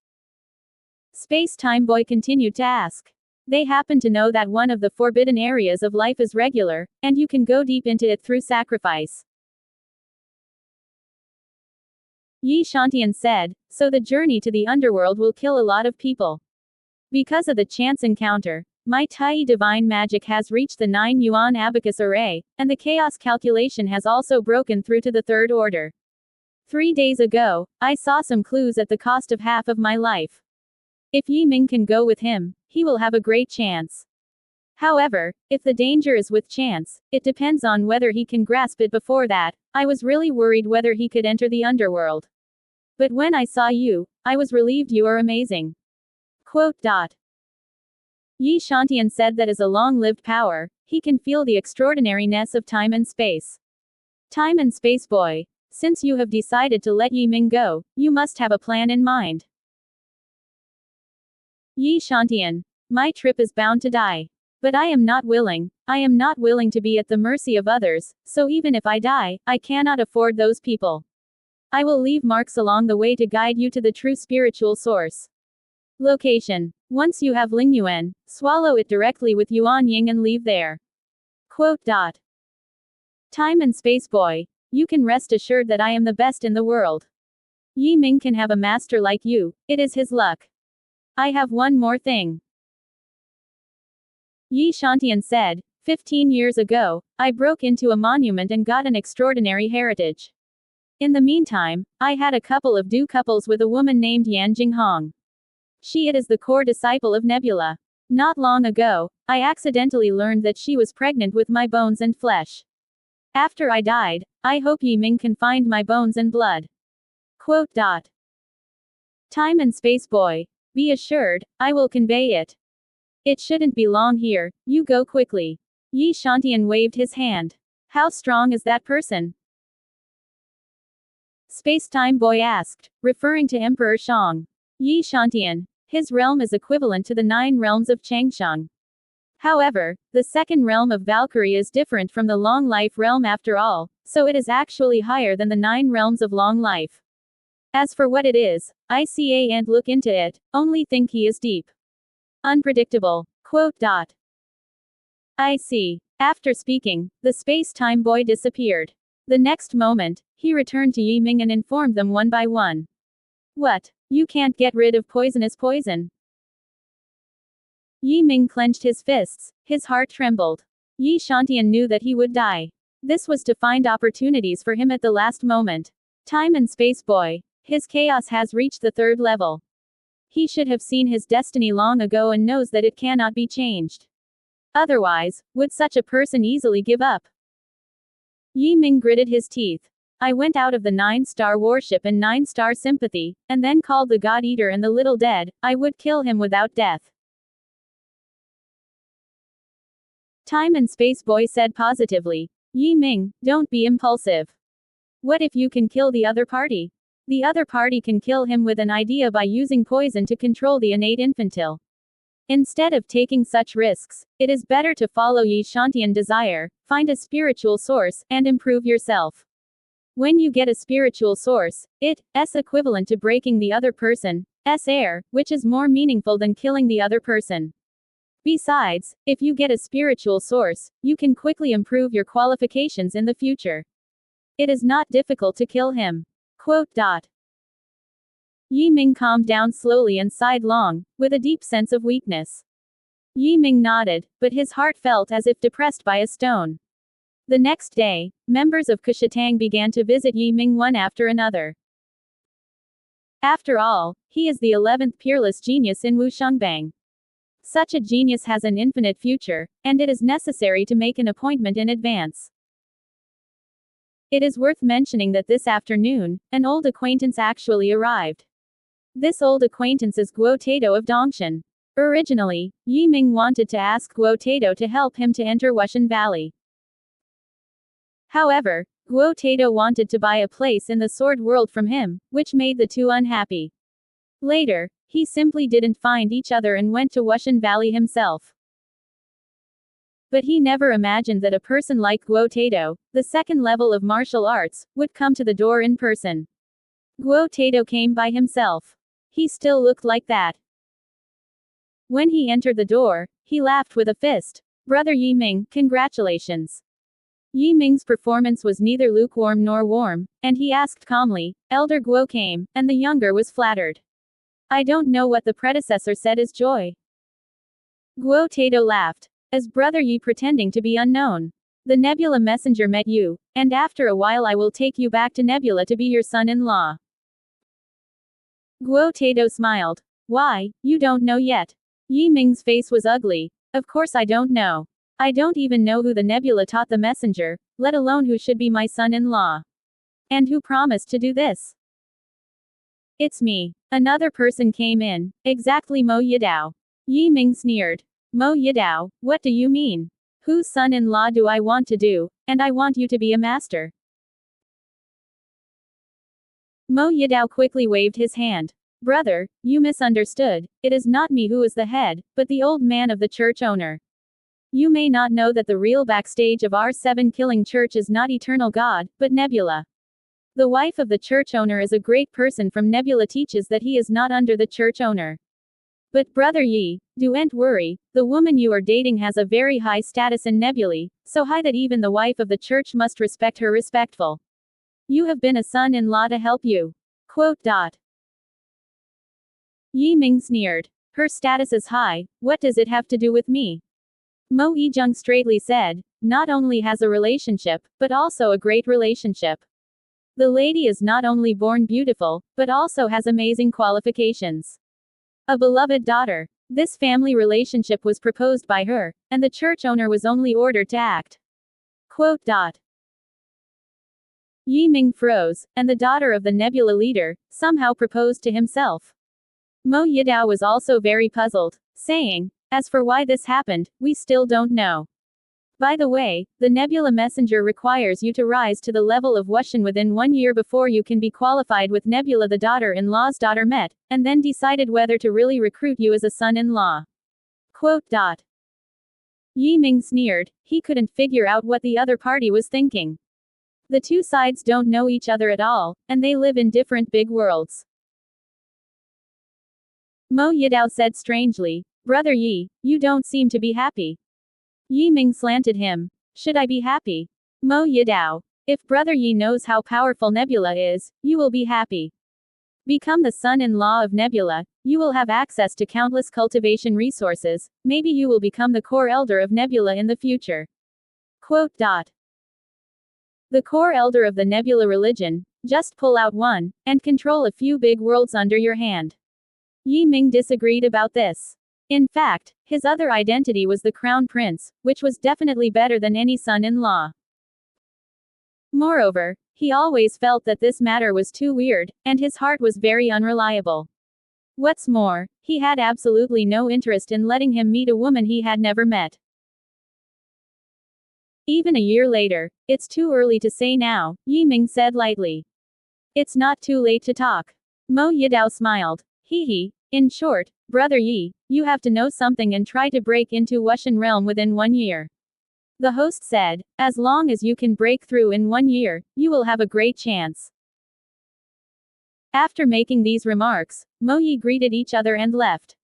Space-Time Boy continued to ask. They happen to know that one of the forbidden areas of life is regular, and you can go deep into it through sacrifice. Yi Shantian said, so the journey to the underworld will kill a lot of people. Because of the chance encounter, my Tai divine magic has reached the 9 yuan abacus array, and the chaos calculation has also broken through to the third order. 3 days ago, I saw some clues at the cost of half of my life. If Yi Ming can go with him, he will have a great chance. However, if the danger is with chance, it depends on whether he can grasp it before that. I was really worried whether he could enter the underworld. But when I saw you, I was relieved. You are amazing. Quote. Yi Shantian said that as a long-lived power, he can feel the extraordinariness of time and space. Time and space boy, since you have decided to let Yi Ming go, you must have a plan in mind. Yi Shantian, my trip is bound to die. But I am not willing to be at the mercy of others, so even if I die, I cannot afford those people. I will leave marks along the way to guide you to the true spiritual source. Location. Once you have Lingyuan, swallow it directly with Yuan Ying and leave there. Quote. Time and space boy, you can rest assured that I am the best in the world. Yi Ming can have a master like you, it is his luck. I have one more thing. Yi Shantian said, 15 years ago, I broke into a monument and got an extraordinary heritage. In the meantime, I had a couple of couples with a woman named Yan Jinghong. She is the core disciple of Nebula. Not long ago, I accidentally learned that she was pregnant with my bones and flesh. After I died, I hope Yi Ming can find my bones and blood. Quote. Time and space boy, be assured, I will convey it. It shouldn't be long here, you go quickly. Yi Shantian waved his hand. How strong is that person? Space-Time Boy asked, referring to Emperor Shang. Yi Shantian. His realm is equivalent to the 9 realms of Changsheng. However, the second realm of Valkyrie is different from the Long Life realm after all, so it is actually higher than the 9 realms of Long Life. As for what it is, I can't look into it, only think he is deep. Unpredictable. Quote. I see. After speaking, the space-time boy disappeared. The next moment, he returned to Yi Ming and informed them one by one. What? You can't get rid of poisonous poison? Yi Ming clenched his fists, his heart trembled. Yi Shantian knew that he would die. This was to find opportunities for him at the last moment. Time and space boy. His chaos has reached the 3rd level. He should have seen his destiny long ago and knows that it cannot be changed. Otherwise, would such a person easily give up? Yi Ming gritted his teeth. I went out of the 9-star warship and 9-star sympathy, and then called the God Eater and the Little Dead. I would kill him without death. Time and space boy said positively. Yi Ming, don't be impulsive. What if you can kill the other party? The other party can kill him with an idea by using poison to control the innate infantile. Instead of taking such risks, it is better to follow Yi Shantian desire, find a spiritual source, and improve yourself. When you get a spiritual source, it's equivalent to breaking the other person's air, which is more meaningful than killing the other person. Besides, if you get a spiritual source, you can quickly improve your qualifications in the future. It is not difficult to kill him. Quote. Yi Ming calmed down slowly and sighed long, with a deep sense of weakness. Yi Ming nodded, but his heart felt as if depressed by a stone. The next day, members of Kushatang began to visit Yi Ming one after another. After all, he is the 11th peerless genius in Wushungbang. Such a genius has an infinite future, and it is necessary to make an appointment in advance. It is worth mentioning that this afternoon, an old acquaintance actually arrived. This old acquaintance is Guo Tado of Dongshan. Originally, Yi Ming wanted to ask Guo Tado to help him to enter Wushan Valley. However, Guo Tado wanted to buy a place in the Sword World from him, which made the two unhappy. Later, he simply didn't find each other and went to Wushan Valley himself. But he never imagined that a person like Guo Tado, the 2nd level of martial arts, would come to the door in person. Guo Tado came by himself. He still looked like that. When he entered the door, he laughed with a fist. Brother Yi Ming, congratulations. Yi Ming's performance was neither lukewarm nor warm, and he asked calmly. Elder Guo came, and the younger was flattered. I don't know what the predecessor said is joy. Guo Taito laughed. As Brother Yi pretending to be unknown. The Nebula messenger met you, and after a while I will take you back to Nebula to be your son-in-law. Guo Taito smiled. Why, you don't know yet. Yi Ming's face was ugly. Of course I don't know. I don't even know who the Nebula taught the messenger, let alone who should be my son-in-law. And who promised to do this? It's me. Another person came in. Exactly Mo Yidao. Yi Ming sneered. Mo Yidao, what do you mean? Whose son-in-law do I want to do, and I want you to be a master. Mo Yidao quickly waved his hand. Brother, you misunderstood. It is not me who is the head, but the old man of the church owner. You may not know that the real backstage of R7 Killing Church is not Eternal God, but Nebula. The wife of the church owner is a great person from Nebula teaches that he is not under the church owner. But Brother Yi, don't worry, the woman you are dating has a very high status in Nebula, so high that even the wife of the church must respect her respectful. You have been a son-in-law to help you. Quote. Yi Ming sneered. Her status is high, what does it have to do with me? Mo Yijung straightly said, not only has a relationship, but also a great relationship. The lady is not only born beautiful, but also has amazing qualifications. A beloved daughter. This family relationship was proposed by her, and the church owner was only ordered to act. Quote. Yi Ming froze, and the daughter of the Nebula leader, somehow proposed to himself. Mo Yidao was also very puzzled, saying, as for why this happened, we still don't know. By the way, the Nebula messenger requires you to rise to the level of Wushan within 1 year before you can be qualified with Nebula. The daughter-in-law's daughter met, and then decided whether to really recruit you as a son-in-law. Quote. Yi Ming sneered, he couldn't figure out what the other party was thinking. The two sides don't know each other at all, and they live in different big worlds. Mo Yidao said strangely, Brother Yi, you don't seem to be happy. Yi Ming slanted him. Should I be happy? Mo Yidao. If Brother Yi knows how powerful Nebula is, you will be happy. Become the son-in-law of Nebula, you will have access to countless cultivation resources, maybe you will become the core elder of Nebula in the future. Quote. The core elder of the Nebula religion, just pull out one, and control a few big worlds under your hand. Yi Ming disagreed about this. In fact, his other identity was the Crown Prince, which was definitely better than any son-in-law. Moreover, he always felt that this matter was too weird, and his heart was very unreliable. What's more, he had absolutely no interest in letting him meet a woman he had never met. Even a year later, it's too early to say now, Yi Ming said lightly. It's not too late to talk. Mo Yidao smiled. Hee. In short, Brother Yi, you have to know something and try to break into Wushan realm within 1 year. The host said, as long as you can break through in 1 year, you will have a great chance. After making these remarks, Mo Yi greeted each other and left.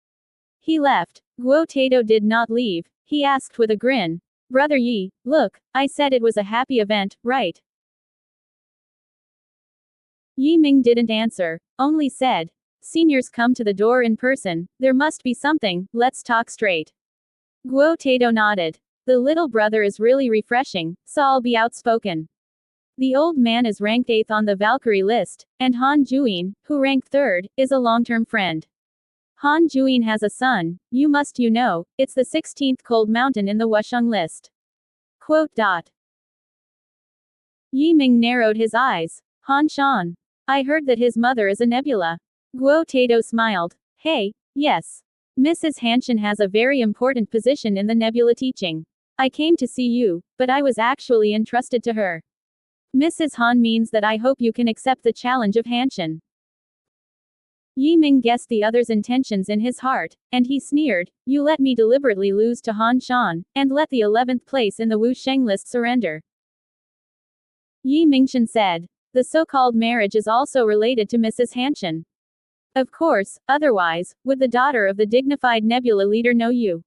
He left. Guo Taito did not leave. He asked with a grin. Brother Yi, look, I said it was a happy event, right? Yi Ming didn't answer, only said, seniors come to the door in person, there must be something, let's talk straight. Guo Taito nodded. The little brother is really refreshing, so I'll be outspoken. The old man is ranked 8th on the Valkyrie list, and Han Juin, who ranked 3rd, is a long-term friend. Han Juin has a son, you know, it's the 16th cold mountain in the Wusheng list. Quote. Yi Ming narrowed his eyes. Han Shan. I heard that his mother is a Nebula. Guo Taito smiled. Hey, yes. Mrs. Hanshan has a very important position in the Nebula teaching. I came to see you, but I was actually entrusted to her. Mrs. Han means that I hope you can accept the challenge of Hanshan. Yi Ming guessed the other's intentions in his heart, and he sneered, you let me deliberately lose to Han Shan, and let the 11th place in the Wusheng list surrender. Yi Mingshan said. The so-called marriage is also related to Mrs. Hanshan. Of course, otherwise, would the daughter of the dignified Nebula leader know you?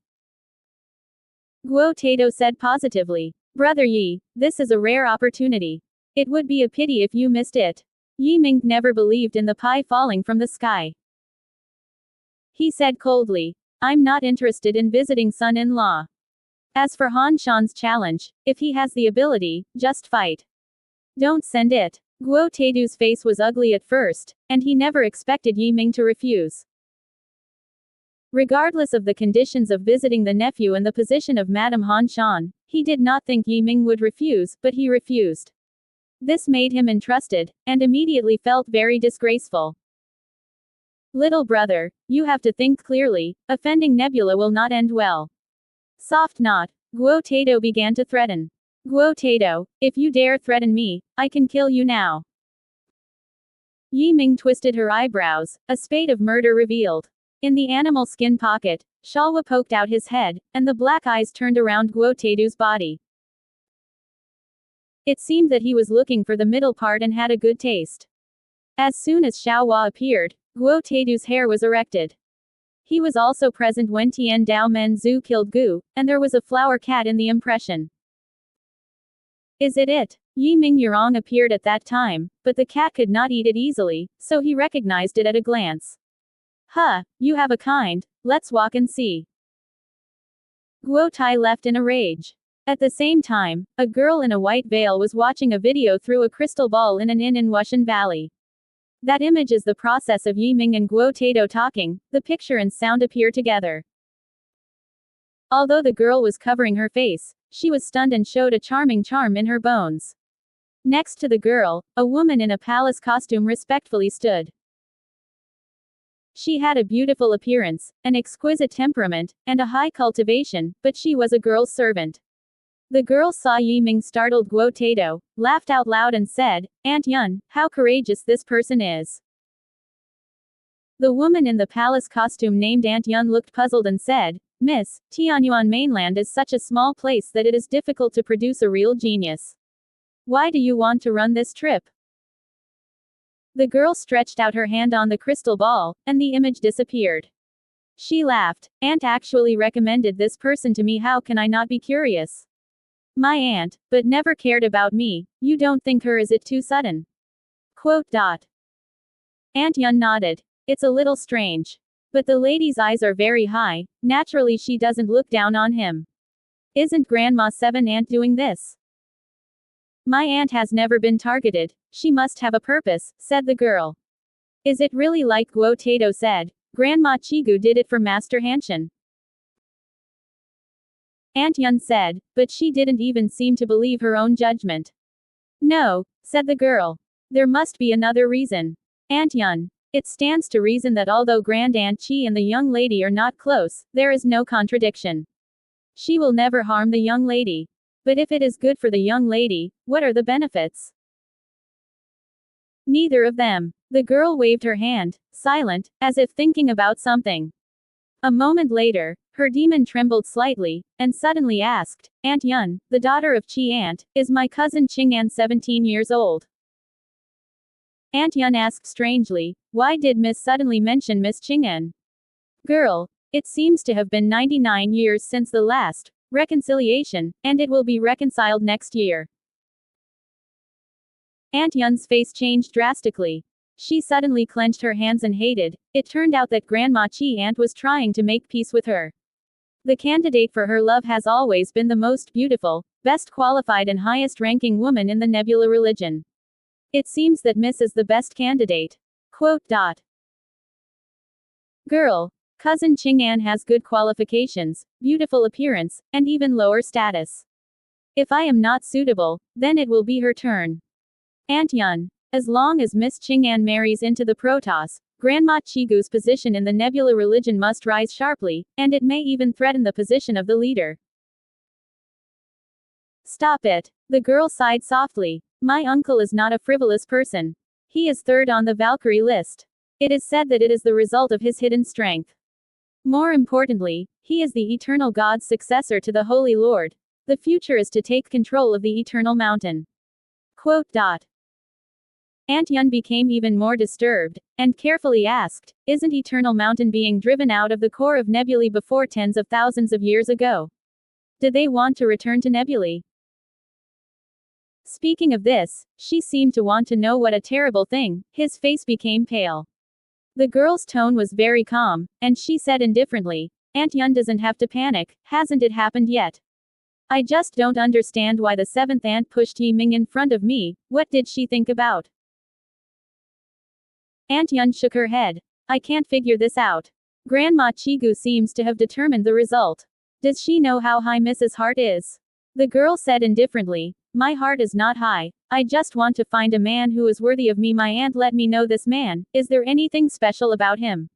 Guo Taito said positively. Brother Yi, this is a rare opportunity. It would be a pity if you missed it. Yi Ming never believed in the pie falling from the sky. He said coldly, I'm not interested in visiting son-in-law. As for Han Shan's challenge, if he has the ability, just fight. Don't send it. Guo Taidu's face was ugly at first, and he never expected Yi Ming to refuse. Regardless of the conditions of visiting the nephew and the position of Madame Han Shan, he did not think Yi Ming would refuse, but he refused. This made him entrusted, and immediately felt very disgraceful. Little brother, you have to think clearly, offending Nebula will not end well. Soft not, Guo Taidu began to threaten. Guo Taidu, if you dare threaten me, I can kill you now. Yi Ming twisted her eyebrows, a spate of murder revealed. In the animal skin pocket, Shalwa poked out his head, and the black eyes turned around Guo Taidu's body. It seemed that he was looking for the middle part and had a good taste. As soon as Xiaohua appeared, Guo Taidu's hair was erected. He was also present when Tian Dao Men Zhu killed Gu, and there was a flower cat in the impression. Is it? Yi Ming Yurong appeared at that time, but the cat could not eat it easily, so he recognized it at a glance. Huh, you have a kind, let's walk and see. Guo Tai left in a rage. At the same time, a girl in a white veil was watching a video through a crystal ball in an inn in Wushan Valley. That image is the process of Yi Ming and Guo Taidu talking, the picture and sound appear together. Although the girl was covering her face, she was stunned and showed a charming charm in her bones. Next to the girl, a woman in a palace costume respectfully stood. She had a beautiful appearance, an exquisite temperament, and a high cultivation, but she was a girl's servant. The girl saw Yi Ming startled Guo Taidu, laughed out loud and said, Aunt Yun, how courageous this person is. The woman in the palace costume named Aunt Yun looked puzzled and said, Miss, Tianyuan mainland is such a small place that it is difficult to produce a real genius. Why do you want to run this trip? The girl stretched out her hand on the crystal ball, and the image disappeared. She laughed, Aunt actually recommended this person to me, how can I not be curious? My aunt, but never cared about me, you don't think her is it too sudden? Quote. Aunt Yun nodded. It's a little strange. But the lady's eyes are very high, naturally she doesn't look down on him. Isn't Grandma Seven Aunt doing this? My aunt has never been targeted, she must have a purpose, said the girl. Is it really like Guo Taidu said, Grandma Chigu did it for Master Hanshan? Aunt Yun said, but she didn't even seem to believe her own judgment. No, said the girl. There must be another reason. Aunt Yun. It stands to reason that although Grand Aunt Qi and the young lady are not close, there is no contradiction. She will never harm the young lady. But if it is good for the young lady, what are the benefits? Neither of them. The girl waved her hand, silent, as if thinking about something. A moment later, her demon trembled slightly, and suddenly asked, Aunt Yun, the daughter of Qi Aunt, is my cousin Qing'an 17 years old? Aunt Yun asked strangely, why did Miss suddenly mention Miss Qing'an? Girl, it seems to have been 99 years since the last reconciliation, and it will be reconciled next year. Aunt Yun's face changed drastically. She suddenly clenched her hands and hated. It turned out that Grandma Qi Aunt was trying to make peace with her. The candidate for her love has always been the most beautiful, best qualified and highest ranking woman in the Nebula religion. It seems that Miss is the best candidate. Quote. Girl. Cousin Qing'an has good qualifications, beautiful appearance, and even lower status. If I am not suitable, then it will be her turn. Aunt Yun. As long as Miss Qing'an marries into the Protoss, Grandma Chigu's position in the Nebula religion must rise sharply, and it may even threaten the position of the leader. Stop it. The girl sighed softly. My uncle is not a frivolous person. He is third on the Valkyrie list. It is said that it is the result of his hidden strength. More importantly, he is the Eternal God's successor to the Holy Lord. The future is to take control of the Eternal Mountain. Quote. Aunt Yun became even more disturbed, and carefully asked, isn't Eternal Mountain being driven out of the core of Nebulae before tens of thousands of years ago? Did they want to return to Nebulae? Speaking of this, she seemed to want to know what a terrible thing. His face became pale. The girl's tone was very calm, and she said indifferently, Aunt Yun doesn't have to panic, hasn't it happened yet? I just don't understand why the seventh aunt pushed Yi Ming in front of me, what did she think about? Aunt Yun shook her head. I can't figure this out. Grandma Chigu seems to have determined the result. Does she know how high Mrs. Hart is? The girl said indifferently, my heart is not high, I just want to find a man who is worthy of me. My aunt let me know this man, is there anything special about him?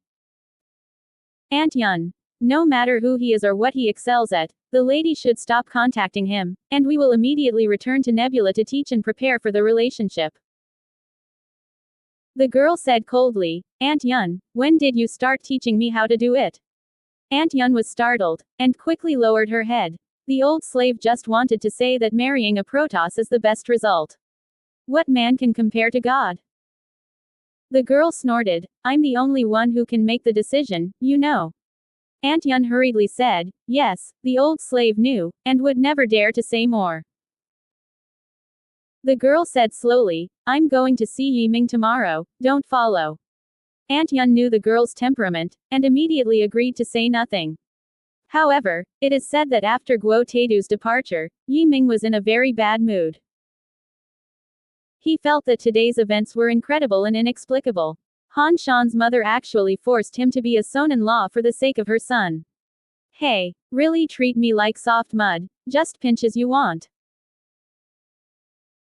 Aunt Yun. No matter who he is or what he excels at, the lady should stop contacting him, and we will immediately return to Nebula to teach and prepare for the relationship. The girl said coldly, Aunt Yun, when did you start teaching me how to do it? Aunt Yun was startled, and quickly lowered her head. The old slave just wanted to say that marrying a Protoss is the best result. What man can compare to God? The girl snorted, I'm the only one who can make the decision, you know. Aunt Yun hurriedly said, yes, the old slave knew, and would never dare to say more. The girl said slowly, I'm going to see Yi Ming tomorrow, don't follow. Aunt Yun knew the girl's temperament, and immediately agreed to say nothing. However, it is said that after Guo Taidu's departure, Yi Ming was in a very bad mood. He felt that today's events were incredible and inexplicable. Han Shan's mother actually forced him to be a son-in-law for the sake of her son. Hey, really treat me like soft mud, just pinch as you want.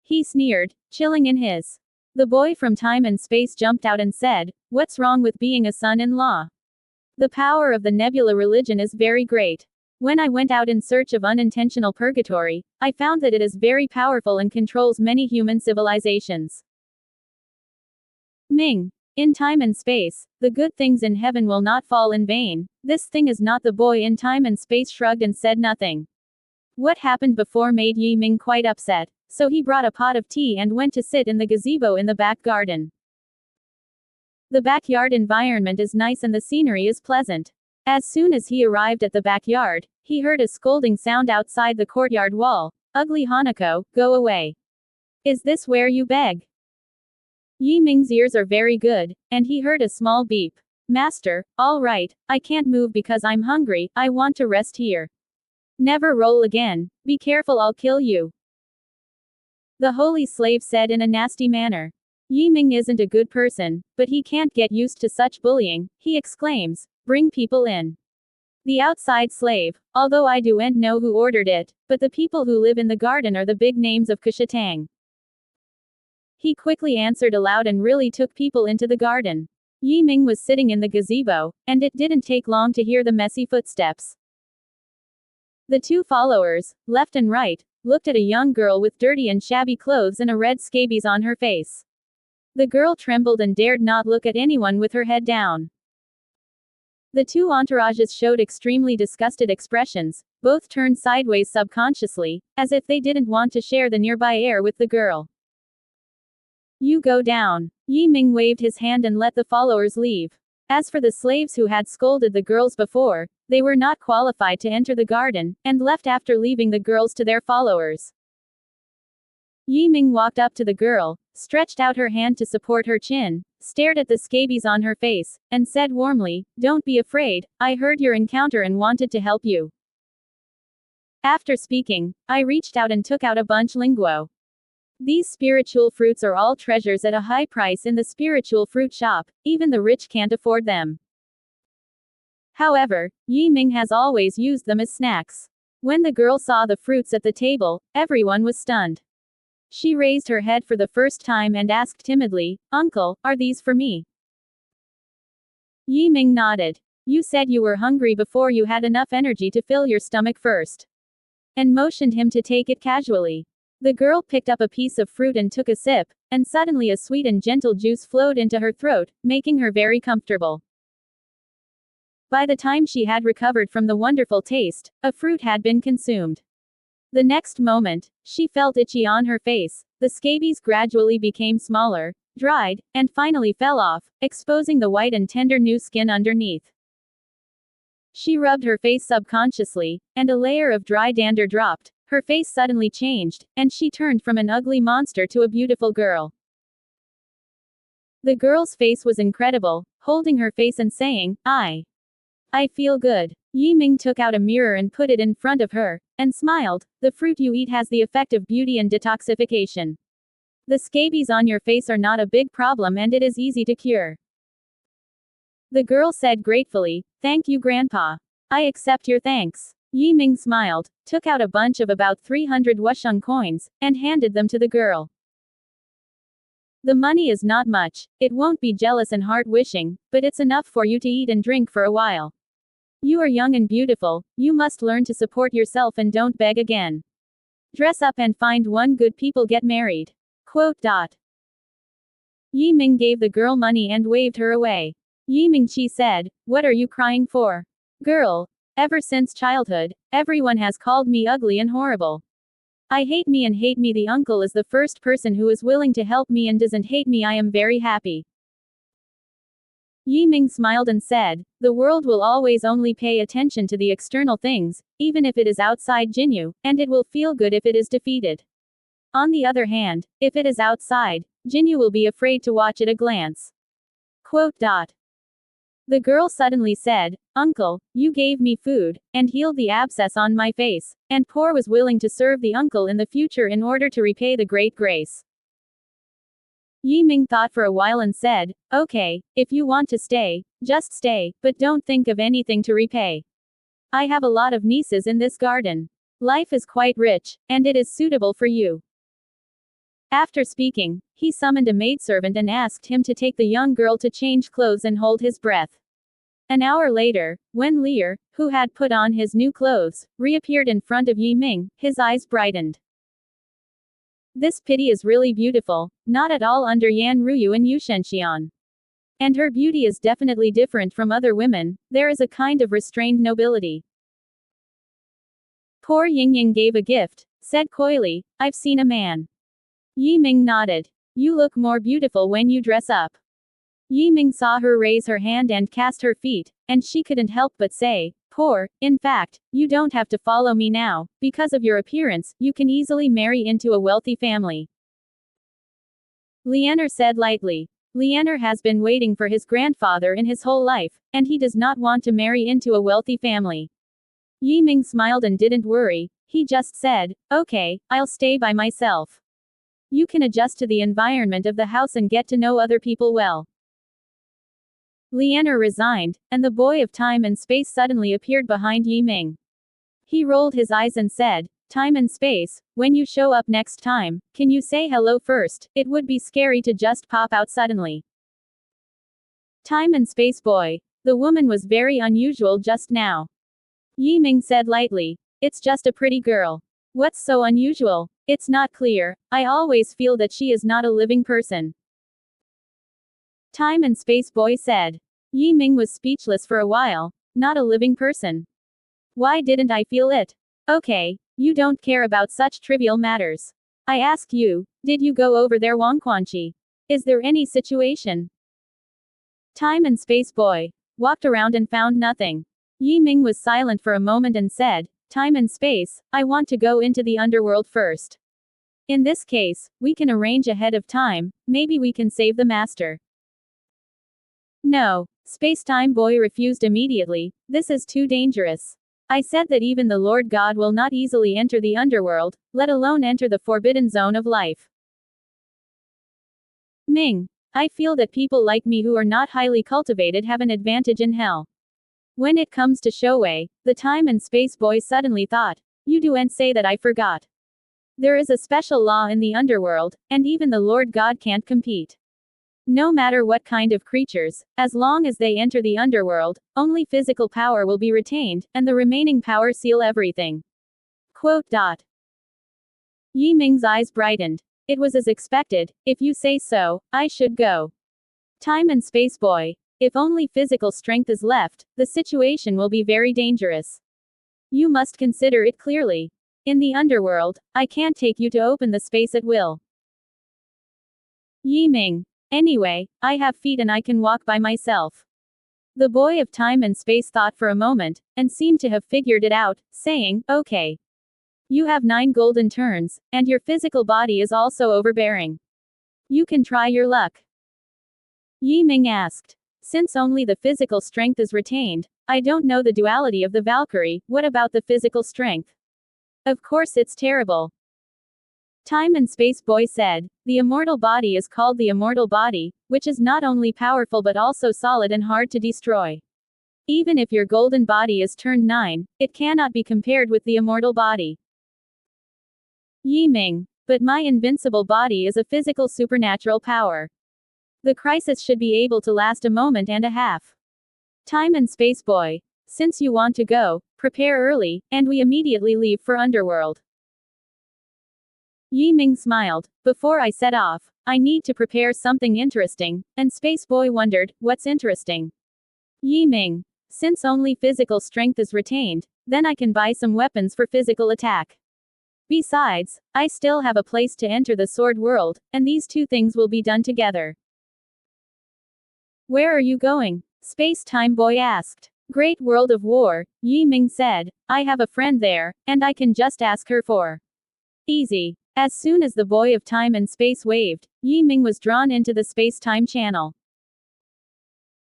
He sneered, chilling in his. The boy from time and space jumped out and said, what's wrong with being a son-in-law? The power of the Nebula religion is very great. When I went out in search of unintentional purgatory, I found that it is very powerful and controls many human civilizations. Ming. In time and space, the good things in heaven will not fall in vain. This thing is not. The boy in time and space shrugged and said nothing. What happened before made Yi Ming quite upset, so he brought a pot of tea and went to sit in the gazebo in the back garden. The backyard environment is nice and the scenery is pleasant. As soon as he arrived at the backyard, he heard a scolding sound outside the courtyard wall. Ugly Hanako, go away. Is this where you beg? Yi Ming's ears are very good, and he heard a small beep. Master, all right, I can't move because I'm hungry, I want to rest here. Never roll again, be careful, I'll kill you. The holy slave said in a nasty manner. Yi Ming isn't a good person, but he can't get used to such bullying, he exclaims. Bring people in. The outside slave, although I don't know who ordered it, but the people who live in the garden are the big names of Kushatang. He quickly answered aloud and really took people into the garden. Yi Ming was sitting in the gazebo, and it didn't take long to hear the messy footsteps. The two followers, left and right, looked at a young girl with dirty and shabby clothes and a red scabies on her face. The girl trembled and dared not look at anyone with her head down. The two entourages showed extremely disgusted expressions, both turned sideways subconsciously, as if they didn't want to share the nearby air with the girl. You go down. Yi Ming waved his hand and let the followers leave. As for the slaves who had scolded the girls before, they were not qualified to enter the garden, and left after leaving the girls to their followers. Yi Ming walked up to the girl, stretched out her hand to support her chin, stared at the scabies on her face, and said warmly, Don't be afraid, I heard your encounter and wanted to help you. After speaking, I reached out and took out a bunch linguo. These spiritual fruits are all treasures at a high price in the spiritual fruit shop, even the rich can't afford them. However, Yi Ming has always used them as snacks. When the girl saw the fruits at the table, everyone was stunned. She raised her head for the first time and asked timidly, Uncle, are these for me? Yi Ming nodded. You said you were hungry before you had enough energy to fill your stomach first. And motioned him to take it casually. The girl picked up a piece of fruit and took a sip, and suddenly a sweet and gentle juice flowed into her throat, making her very comfortable. By the time she had recovered from the wonderful taste, a fruit had been consumed. The next moment, she felt itchy on her face, the scabies gradually became smaller, dried, and finally fell off, exposing the white and tender new skin underneath. She rubbed her face subconsciously, and a layer of dry dander dropped, Her face suddenly changed, and she turned from an ugly monster to a beautiful girl. The girl's face was incredible, holding her face and saying, I feel good. Yi Ming took out a mirror and put it in front of her, and smiled. The fruit you eat has the effect of beauty and detoxification. The scabies on your face are not a big problem and it is easy to cure. The girl said gratefully, Thank you, Grandpa. I accept your thanks. Yi Ming smiled, took out a bunch of about 300 wusheng coins, and handed them to the girl. The money is not much, it won't be jealous and heart-wishing, but it's enough for you to eat and drink for a while. You are young and beautiful, you must learn to support yourself and don't beg again. Dress up and find one good people get married. Quote. Yi Ming gave the girl money and waved her away. Yi Mingqi said, What are you crying for? Girl, ever since childhood, everyone has called me ugly and horrible. I hate me and hate me. The uncle is the first person who is willing to help me and doesn't hate me. I am very happy. Yi Ming smiled and said, The world will always only pay attention to the external things, even if it is outside Jinyu, and it will feel good if it is defeated. On the other hand, if it is outside, Jinyu will be afraid to watch at a glance. Quote. The girl suddenly said, Uncle, you gave me food, and healed the abscess on my face, and Poor was willing to serve the uncle in the future in order to repay the great grace. Yi Ming thought for a while and said, Okay, if you want to stay, just stay, but don't think of anything to repay. I have a lot of nieces in this garden. Life is quite rich, and it is suitable for you. After speaking, he summoned a maidservant and asked him to take the young girl to change clothes and hold his breath. An hour later, when Lear, who had put on his new clothes, reappeared in front of Yi Ming, his eyes brightened. This pity is really beautiful, not at all under Yan Ruyu and Yu Shenxian. And her beauty is definitely different from other women, there is a kind of restrained nobility. Poor Yingying gave a gift, said coyly, I've seen a man. Yi Ming nodded. You look more beautiful when you dress up. Yi Ming saw her raise her hand and cast her feet, and she couldn't help but say, Poor, in fact, you don't have to follow me now, because of your appearance, you can easily marry into a wealthy family. Lianer said lightly. Lianer has been waiting for his grandfather in his whole life, and he does not want to marry into a wealthy family. Yi Ming smiled and didn't worry, he just said, Okay, I'll stay by myself. You can adjust to the environment of the house and get to know other people well. Lianer resigned, and the boy of time and space suddenly appeared behind Yi Ming. He rolled his eyes and said, Time and space, when you show up next time, can you say hello first? It would be scary to just pop out suddenly. Time and space boy. The woman was very unusual just now. Yi Ming said lightly, It's just a pretty girl. What's so unusual? It's not clear, I always feel that she is not a living person. Time and space boy said. Yi Ming was speechless for a while. Not a living person. Why didn't I feel it? Okay, you don't care about such trivial matters. I ask you, did you go over there Wangquanqi? Is there any situation? Time and space boy walked around and found nothing. Yi Ming was silent for a moment and said, Time and space, I want to go into the underworld first. In this case, we can arrange ahead of time, maybe we can save the master. No, Space-Time Boy refused immediately, this is too dangerous. I said that even the Lord God will not easily enter the underworld, let alone enter the forbidden zone of life. Ming, I feel that people like me who are not highly cultivated have an advantage in hell. When it comes to Shouwei, the Time and Space Boy suddenly thought, you do and say that I forgot. There is a special law in the underworld, and even the Lord God can't compete. No matter what kind of creatures, as long as they enter the underworld, only physical power will be retained, and the remaining power seal everything. Quote. Yi Ming's eyes brightened. It was as expected, if you say so, I should go. Time and space boy. If only physical strength is left, the situation will be very dangerous. You must consider it clearly. In the underworld, I can't take you to open the space at will. Yi Ming. Anyway, I have feet and I can walk by myself. The boy of time and space thought for a moment, and seemed to have figured it out, saying, Okay. You have 9 golden turns, and your physical body is also overbearing. You can try your luck. Yi Ming asked. Since only the physical strength is retained, I don't know the duality of the Valkyrie, what about the physical strength? Of course it's terrible. Time and Space Boy said, the immortal body is called the immortal body, which is not only powerful but also solid and hard to destroy. Even if your golden body is turned 9, it cannot be compared with the immortal body. Yi Ming, but my invincible body is a physical supernatural power. The crisis should be able to last a moment and a half. Time and Space Boy, since you want to go, prepare early, and we immediately leave for Underworld. Yi Ming smiled. Before I set off, I need to prepare something interesting, and Space Boy wondered, what's interesting? Yi Ming, since only physical strength is retained, then I can buy some weapons for physical attack. Besides, I still have a place to enter the Sword World, and these two things will be done together. Where are you going? Space Time Boy asked. Great World of War, Yi Ming said. I have a friend there, and I can just ask her for. Easy. As soon as the boy of time and space waved, Yi Ming was drawn into the space-time channel.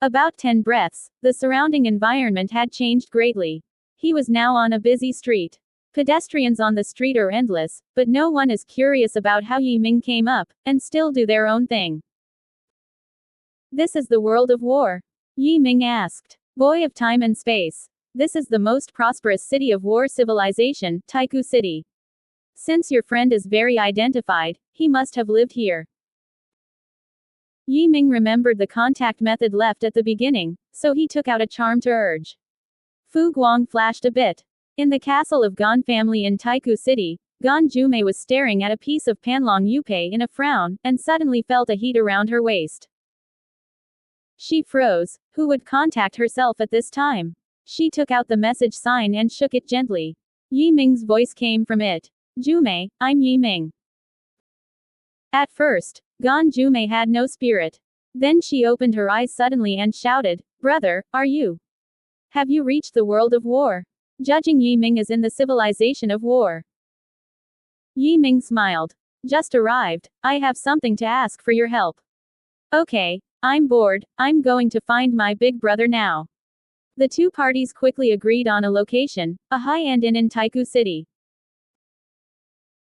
About 10 breaths, the surrounding environment had changed greatly. He was now on a busy street. Pedestrians on the street are endless, but no one is curious about how Yi Ming came up, and still do their own thing. This is the world of war? Yi Ming asked. Boy of time and space. This is the most prosperous city of war civilization, Taiku City. Since your friend is very identified, he must have lived here. Yi Ming remembered the contact method left at the beginning, so he took out a charm to urge. Fu Guang flashed a bit. In the castle of Gan family in Taiku City, Gan Jumei was staring at a piece of Panlong Yupei in a frown, and suddenly felt a heat around her waist. She froze. Who would contact herself at this time? She took out the message sign and shook it gently. Yi Ming's voice came from it. Jumei, I'm Yi Ming. At first, Gan Jumei had no spirit. Then she opened her eyes suddenly and shouted, Brother, are you? Have you reached the world of war? Judging Yi Ming is in the civilization of war. Yi Ming smiled. Just arrived, I have something to ask for your help. Okay, I'm bored, I'm going to find my big brother now. The two parties quickly agreed on a location, a high-end inn in Taiku City.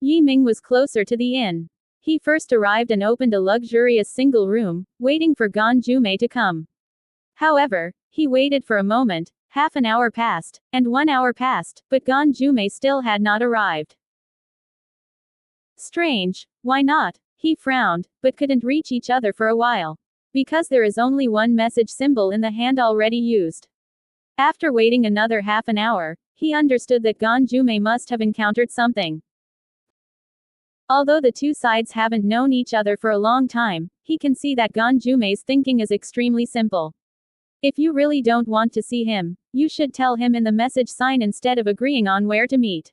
Yi Ming was closer to the inn. He first arrived and opened a luxurious single room, waiting for Gan Jumei to come. However, he waited for a moment, half an hour passed, and 1 hour passed, but Gan Jumei still had not arrived. Strange, why not? He frowned, but couldn't reach each other for a while. Because there is only one message symbol in the hand already used. After waiting another half an hour, he understood that Gan Jumei must have encountered something. Although the two sides haven't known each other for a long time, he can see that Gan Jumei's thinking is extremely simple. If you really don't want to see him, you should tell him in the message sign instead of agreeing on where to meet.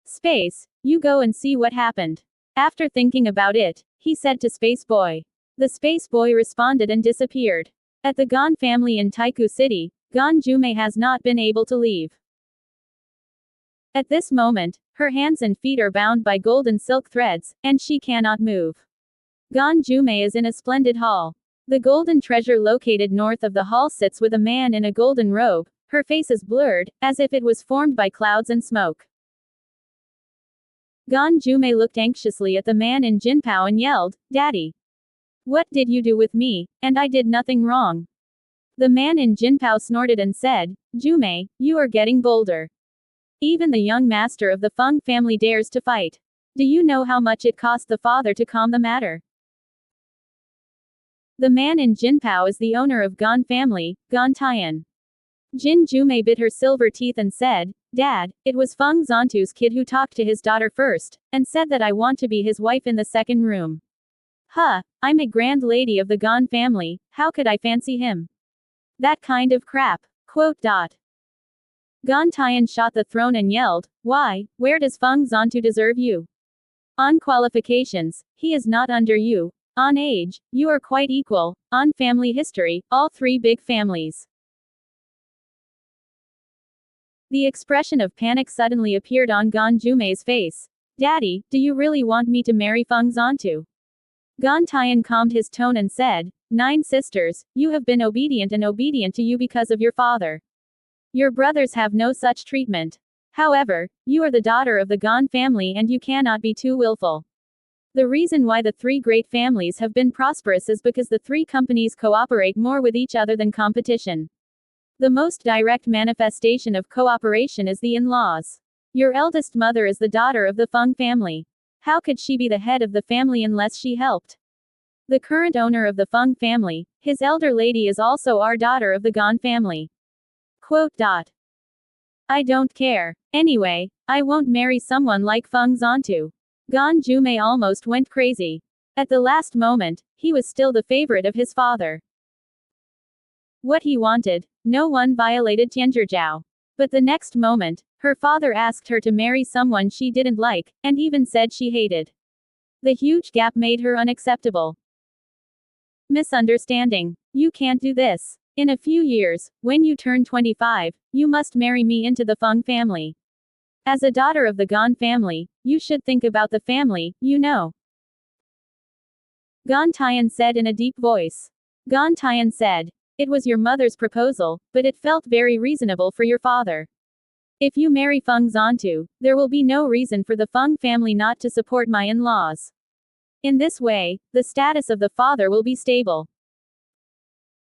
Space, you go and see what happened. After thinking about it, he said to Space Boy. The Space Boy responded and disappeared. At the Gan family in Taiku City, Gan Jumei has not been able to leave. At this moment, her hands and feet are bound by golden silk threads, and she cannot move. Gan Jumei is in a splendid hall. The golden treasure located north of the hall sits with a man in a golden robe. Her face is blurred, as if it was formed by clouds and smoke. Gan Jumei looked anxiously at the man in Jinpao and yelled, Daddy! What did you do with me? And I did nothing wrong. The man in Jinpao snorted and said, Jumei, you are getting bolder. Even the young master of the Feng family dares to fight. Do you know how much it cost the father to calm the matter? The man in Jinpao is the owner of Gan family, Gan Tian. Jin Jumei bit her silver teeth and said, Dad, it was Feng Zontu's kid who talked to his daughter first, and said that I want to be his wife in the second room. Huh, I'm a grand lady of the Gan family, how could I fancy him? That kind of crap. Quote. Gan Tian shot the throne and yelled, Why, where does Feng Zontu deserve you? On qualifications, he is not under you. On age, you are quite equal. On family history, all three big families. The expression of panic suddenly appeared on Gan Jumei's face. Daddy, do you really want me to marry Feng Zantu? Gan Tian calmed his tone and said, Nine sisters, you have been obedient to you because of your father. Your brothers have no such treatment. However, you are the daughter of the Gan family and you cannot be too willful. The reason why the three great families have been prosperous is because the three companies cooperate more with each other than competition. The most direct manifestation of cooperation is the in-laws. Your eldest mother is the daughter of the Feng family. How could she be the head of the family unless she helped? The current owner of the Feng family, his elder lady is also our daughter of the Gan family. Quote. I don't care. Anyway, I won't marry someone like Feng Zantu. Gan Jumei almost went crazy. At the last moment, he was still the favorite of his father. What he wanted, no one violated Tianzhizhao. But the next moment, her father asked her to marry someone she didn't like, and even said she hated. The huge gap made her unacceptable. Misunderstanding. You can't do this. In a few years, when you turn 25, you must marry me into the Feng family. As a daughter of the Gan family, you should think about the family, you know. Gan Tian said in a deep voice. Gan Tian said, it was your mother's proposal, but it felt very reasonable for your father. If you marry Feng Zantu, there will be no reason for the Feng family not to support my in-laws. In this way, the status of the father will be stable.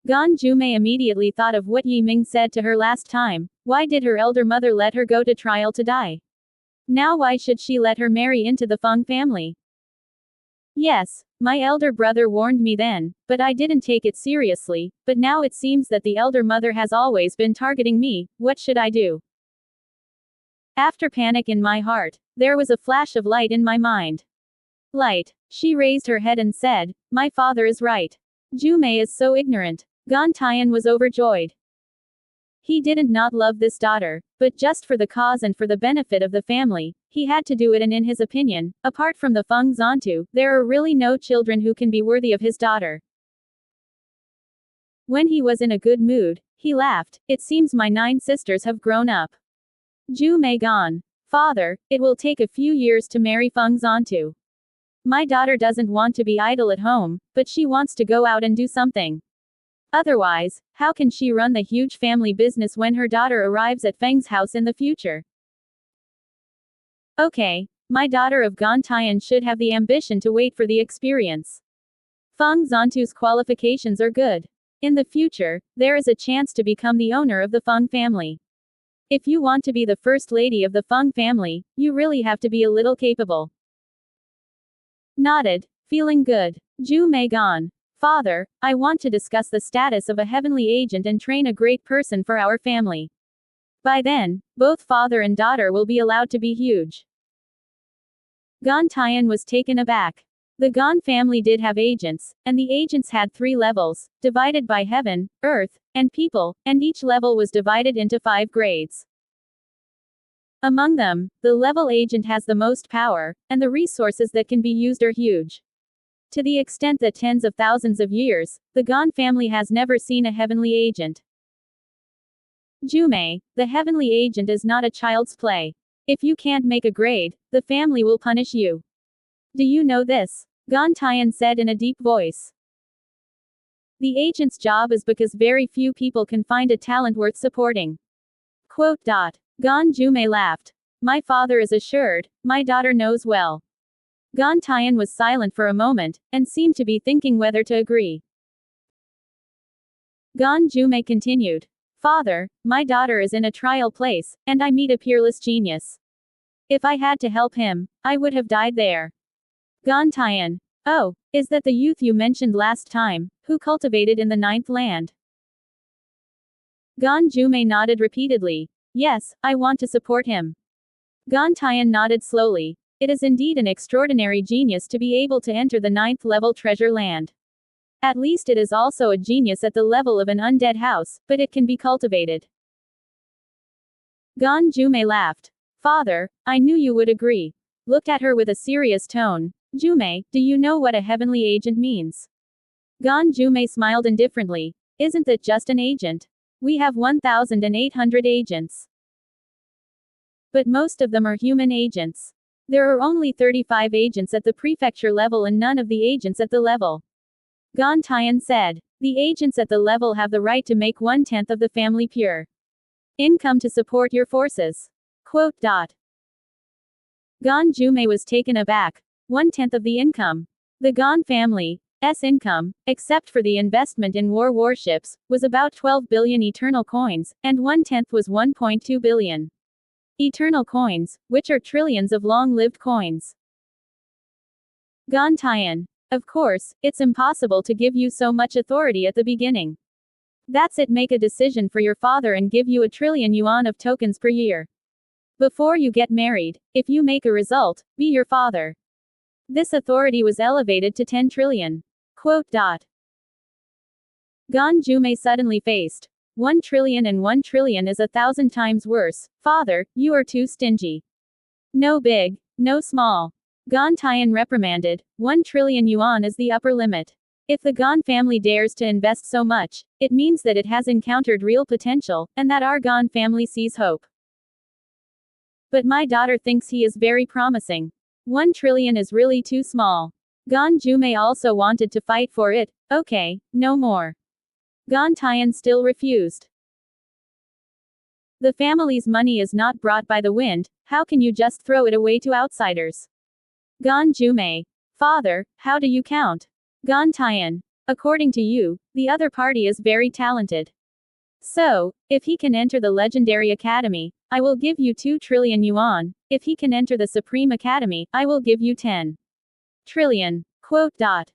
Gan Jumei immediately thought of what Yi Ming said to her last time. Why did her elder mother let her go to trial to die? Now why should she let her marry into the Feng family? Yes, my elder brother warned me then, but I didn't take it seriously, but now it seems that the elder mother has always been targeting me. What should I do? After panic in my heart, there was a flash of light in my mind. Light. She raised her head and said, my father is right. Jumei is so ignorant. Gan Tian was overjoyed. He didn't not love this daughter, but just for the cause and for the benefit of the family, he had to do it, and in his opinion, apart from the Feng Zantu, there are really no children who can be worthy of his daughter. When he was in a good mood, he laughed. It seems my 9 sisters have grown up. Jumei gone. Father, it will take a few years to marry Feng Zantu. My daughter doesn't want to be idle at home, but she wants to go out and do something. Otherwise, how can she run the huge family business when her daughter arrives at Feng's house in the future? Okay, my daughter of Gan Tian should have the ambition to wait for the experience. Feng Zantu's qualifications are good. In the future, there is a chance to become the owner of the Feng family. If you want to be the first lady of the Feng family, you really have to be a little capable. Nodded, feeling good. Jumei gone. Father, I want to discuss the status of a heavenly agent and train a great person for our family. By then, both father and daughter will be allowed to be huge. Gan Tian was taken aback. The Gan family did have agents, and the agents had 3 levels, divided by heaven, earth, and people, and each level was divided into 5 grades. Among them, the level agent has the most power, and the resources that can be used are huge. To the extent that tens of thousands of years, the Gan family has never seen a heavenly agent. Jumei, the heavenly agent is not a child's play. If you can't make a grade, the family will punish you. Do you know this? Gan Tian said in a deep voice. The agent's job is because very few people can find a talent worth supporting. Quote. Gan Jumei laughed. My father is assured, my daughter knows well. Gan Tian was silent for a moment, and seemed to be thinking whether to agree. Gan Jumei continued. Father, my daughter is in a trial place, and I meet a peerless genius. If I had to help him, I would have died there. Gan Tian. Oh, is that the youth you mentioned last time, who cultivated in the 9th land? Gan Jumei nodded repeatedly. Yes, I want to support him. Gan Tian nodded slowly. It is indeed an extraordinary genius to be able to enter the 9th level treasure land. At least it is also a genius at the level of an undead house, but it can be cultivated. Gan Jumei laughed. Father, I knew you would agree. Looked at her with a serious tone. Jumei, do you know what a heavenly agent means? Gan Jumei smiled indifferently. Isn't that just an agent? We have 1,800 agents. but most of them are human agents. There are only 35 agents at the prefecture level and none of the agents at the level. Gan Tian said. The agents at the level have the right to make 1/10 of the family pure income to support your forces. Quote. Gan Jume was taken aback. 1/10 of the income. The Gan family's income, except for the investment in war warships, was about 12 billion eternal coins, and 1/10 was 1.2 billion eternal coins, which are trillions of long-lived coins. Gan Tian. Of course, it's impossible to give you so much authority at the beginning. That's it. Make a decision for your father and give you 1 trillion yuan of tokens per year. Before you get married, if you make a result, be your father. This authority was elevated to 10 trillion. Quote. Gan Jume suddenly faced 1 trillion, and 1 trillion is 1,000 times worse. Father, you are too stingy. No big, no small. Gan Tian reprimanded. 1 trillion yuan is the upper limit. If the Gan family dares to invest so much, it means that it has encountered real potential, and that our Gan family sees hope. But my daughter thinks he is very promising. 1 trillion is really too small. Gan Jume also wanted to fight for it. Okay, no more. Gan Tian still refused. The family's money is not brought by the wind, how can you just throw it away to outsiders? Gan Jume. Father, how do you count? Gan Tian. According to you, the other party is very talented. So, if he can enter the Legendary Academy, I will give you 2 trillion yuan. If he can enter the Supreme Academy, I will give you 10 trillion. Quote.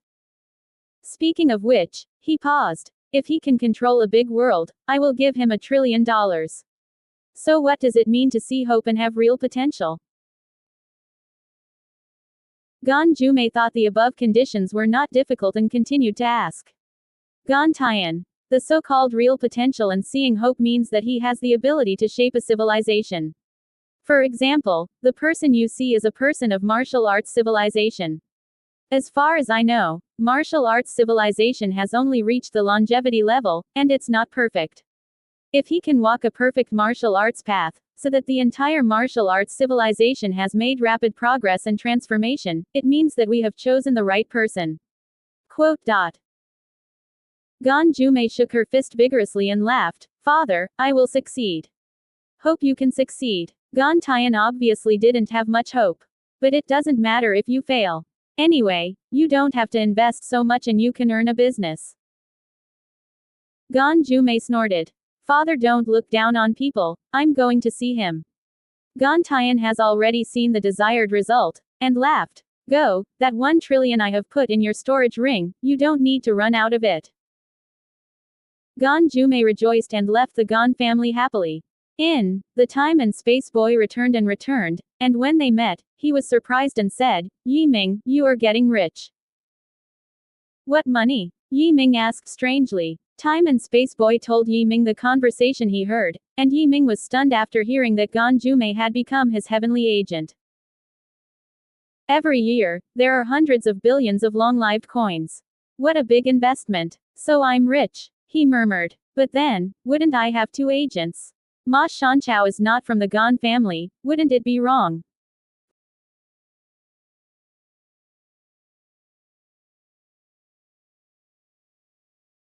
Speaking of which, he paused. If he can control a big world, I will give him $1 trillion. So what does it mean to see hope and have real potential? Gan Jume thought the above conditions were not difficult and continued to ask. Gan Tian. The so-called real potential and seeing hope means that he has the ability to shape a civilization. For example, the person you see is a person of martial arts civilization. As far as I know, martial arts civilization has only reached the longevity level, and it's not perfect. If he can walk a perfect martial arts path, so that the entire martial arts civilization has made rapid progress and transformation, it means that we have chosen the right person. Quote. Gan Jume shook her fist vigorously and laughed. Father, I will succeed. Hope you can succeed. Gan Tian obviously didn't have much hope. But it doesn't matter if you fail. Anyway, you don't have to invest so much and you can earn a business. Gan Jume snorted. Father, don't look down on people, I'm going to see him. Gan Tian has already seen the desired result, and laughed. Go, that 1 trillion I have put in your storage ring, you don't need to run out of it. Gan Jume rejoiced and left the Gan family happily. In the time and space boy returned, and when they met, he was surprised and said, Yi Ming, you are getting rich. What money? Yi Ming asked strangely. Time and space boy told Yi Ming the conversation he heard, and Yi Ming was stunned after hearing that Gan Jume had become his heavenly agent. Every year, there are hundreds of billions of long-lived coins. What a big investment. So I'm rich, he murmured. But then, wouldn't I have 2 agents? Ma Shanchao is not from the Gan family, wouldn't it be wrong?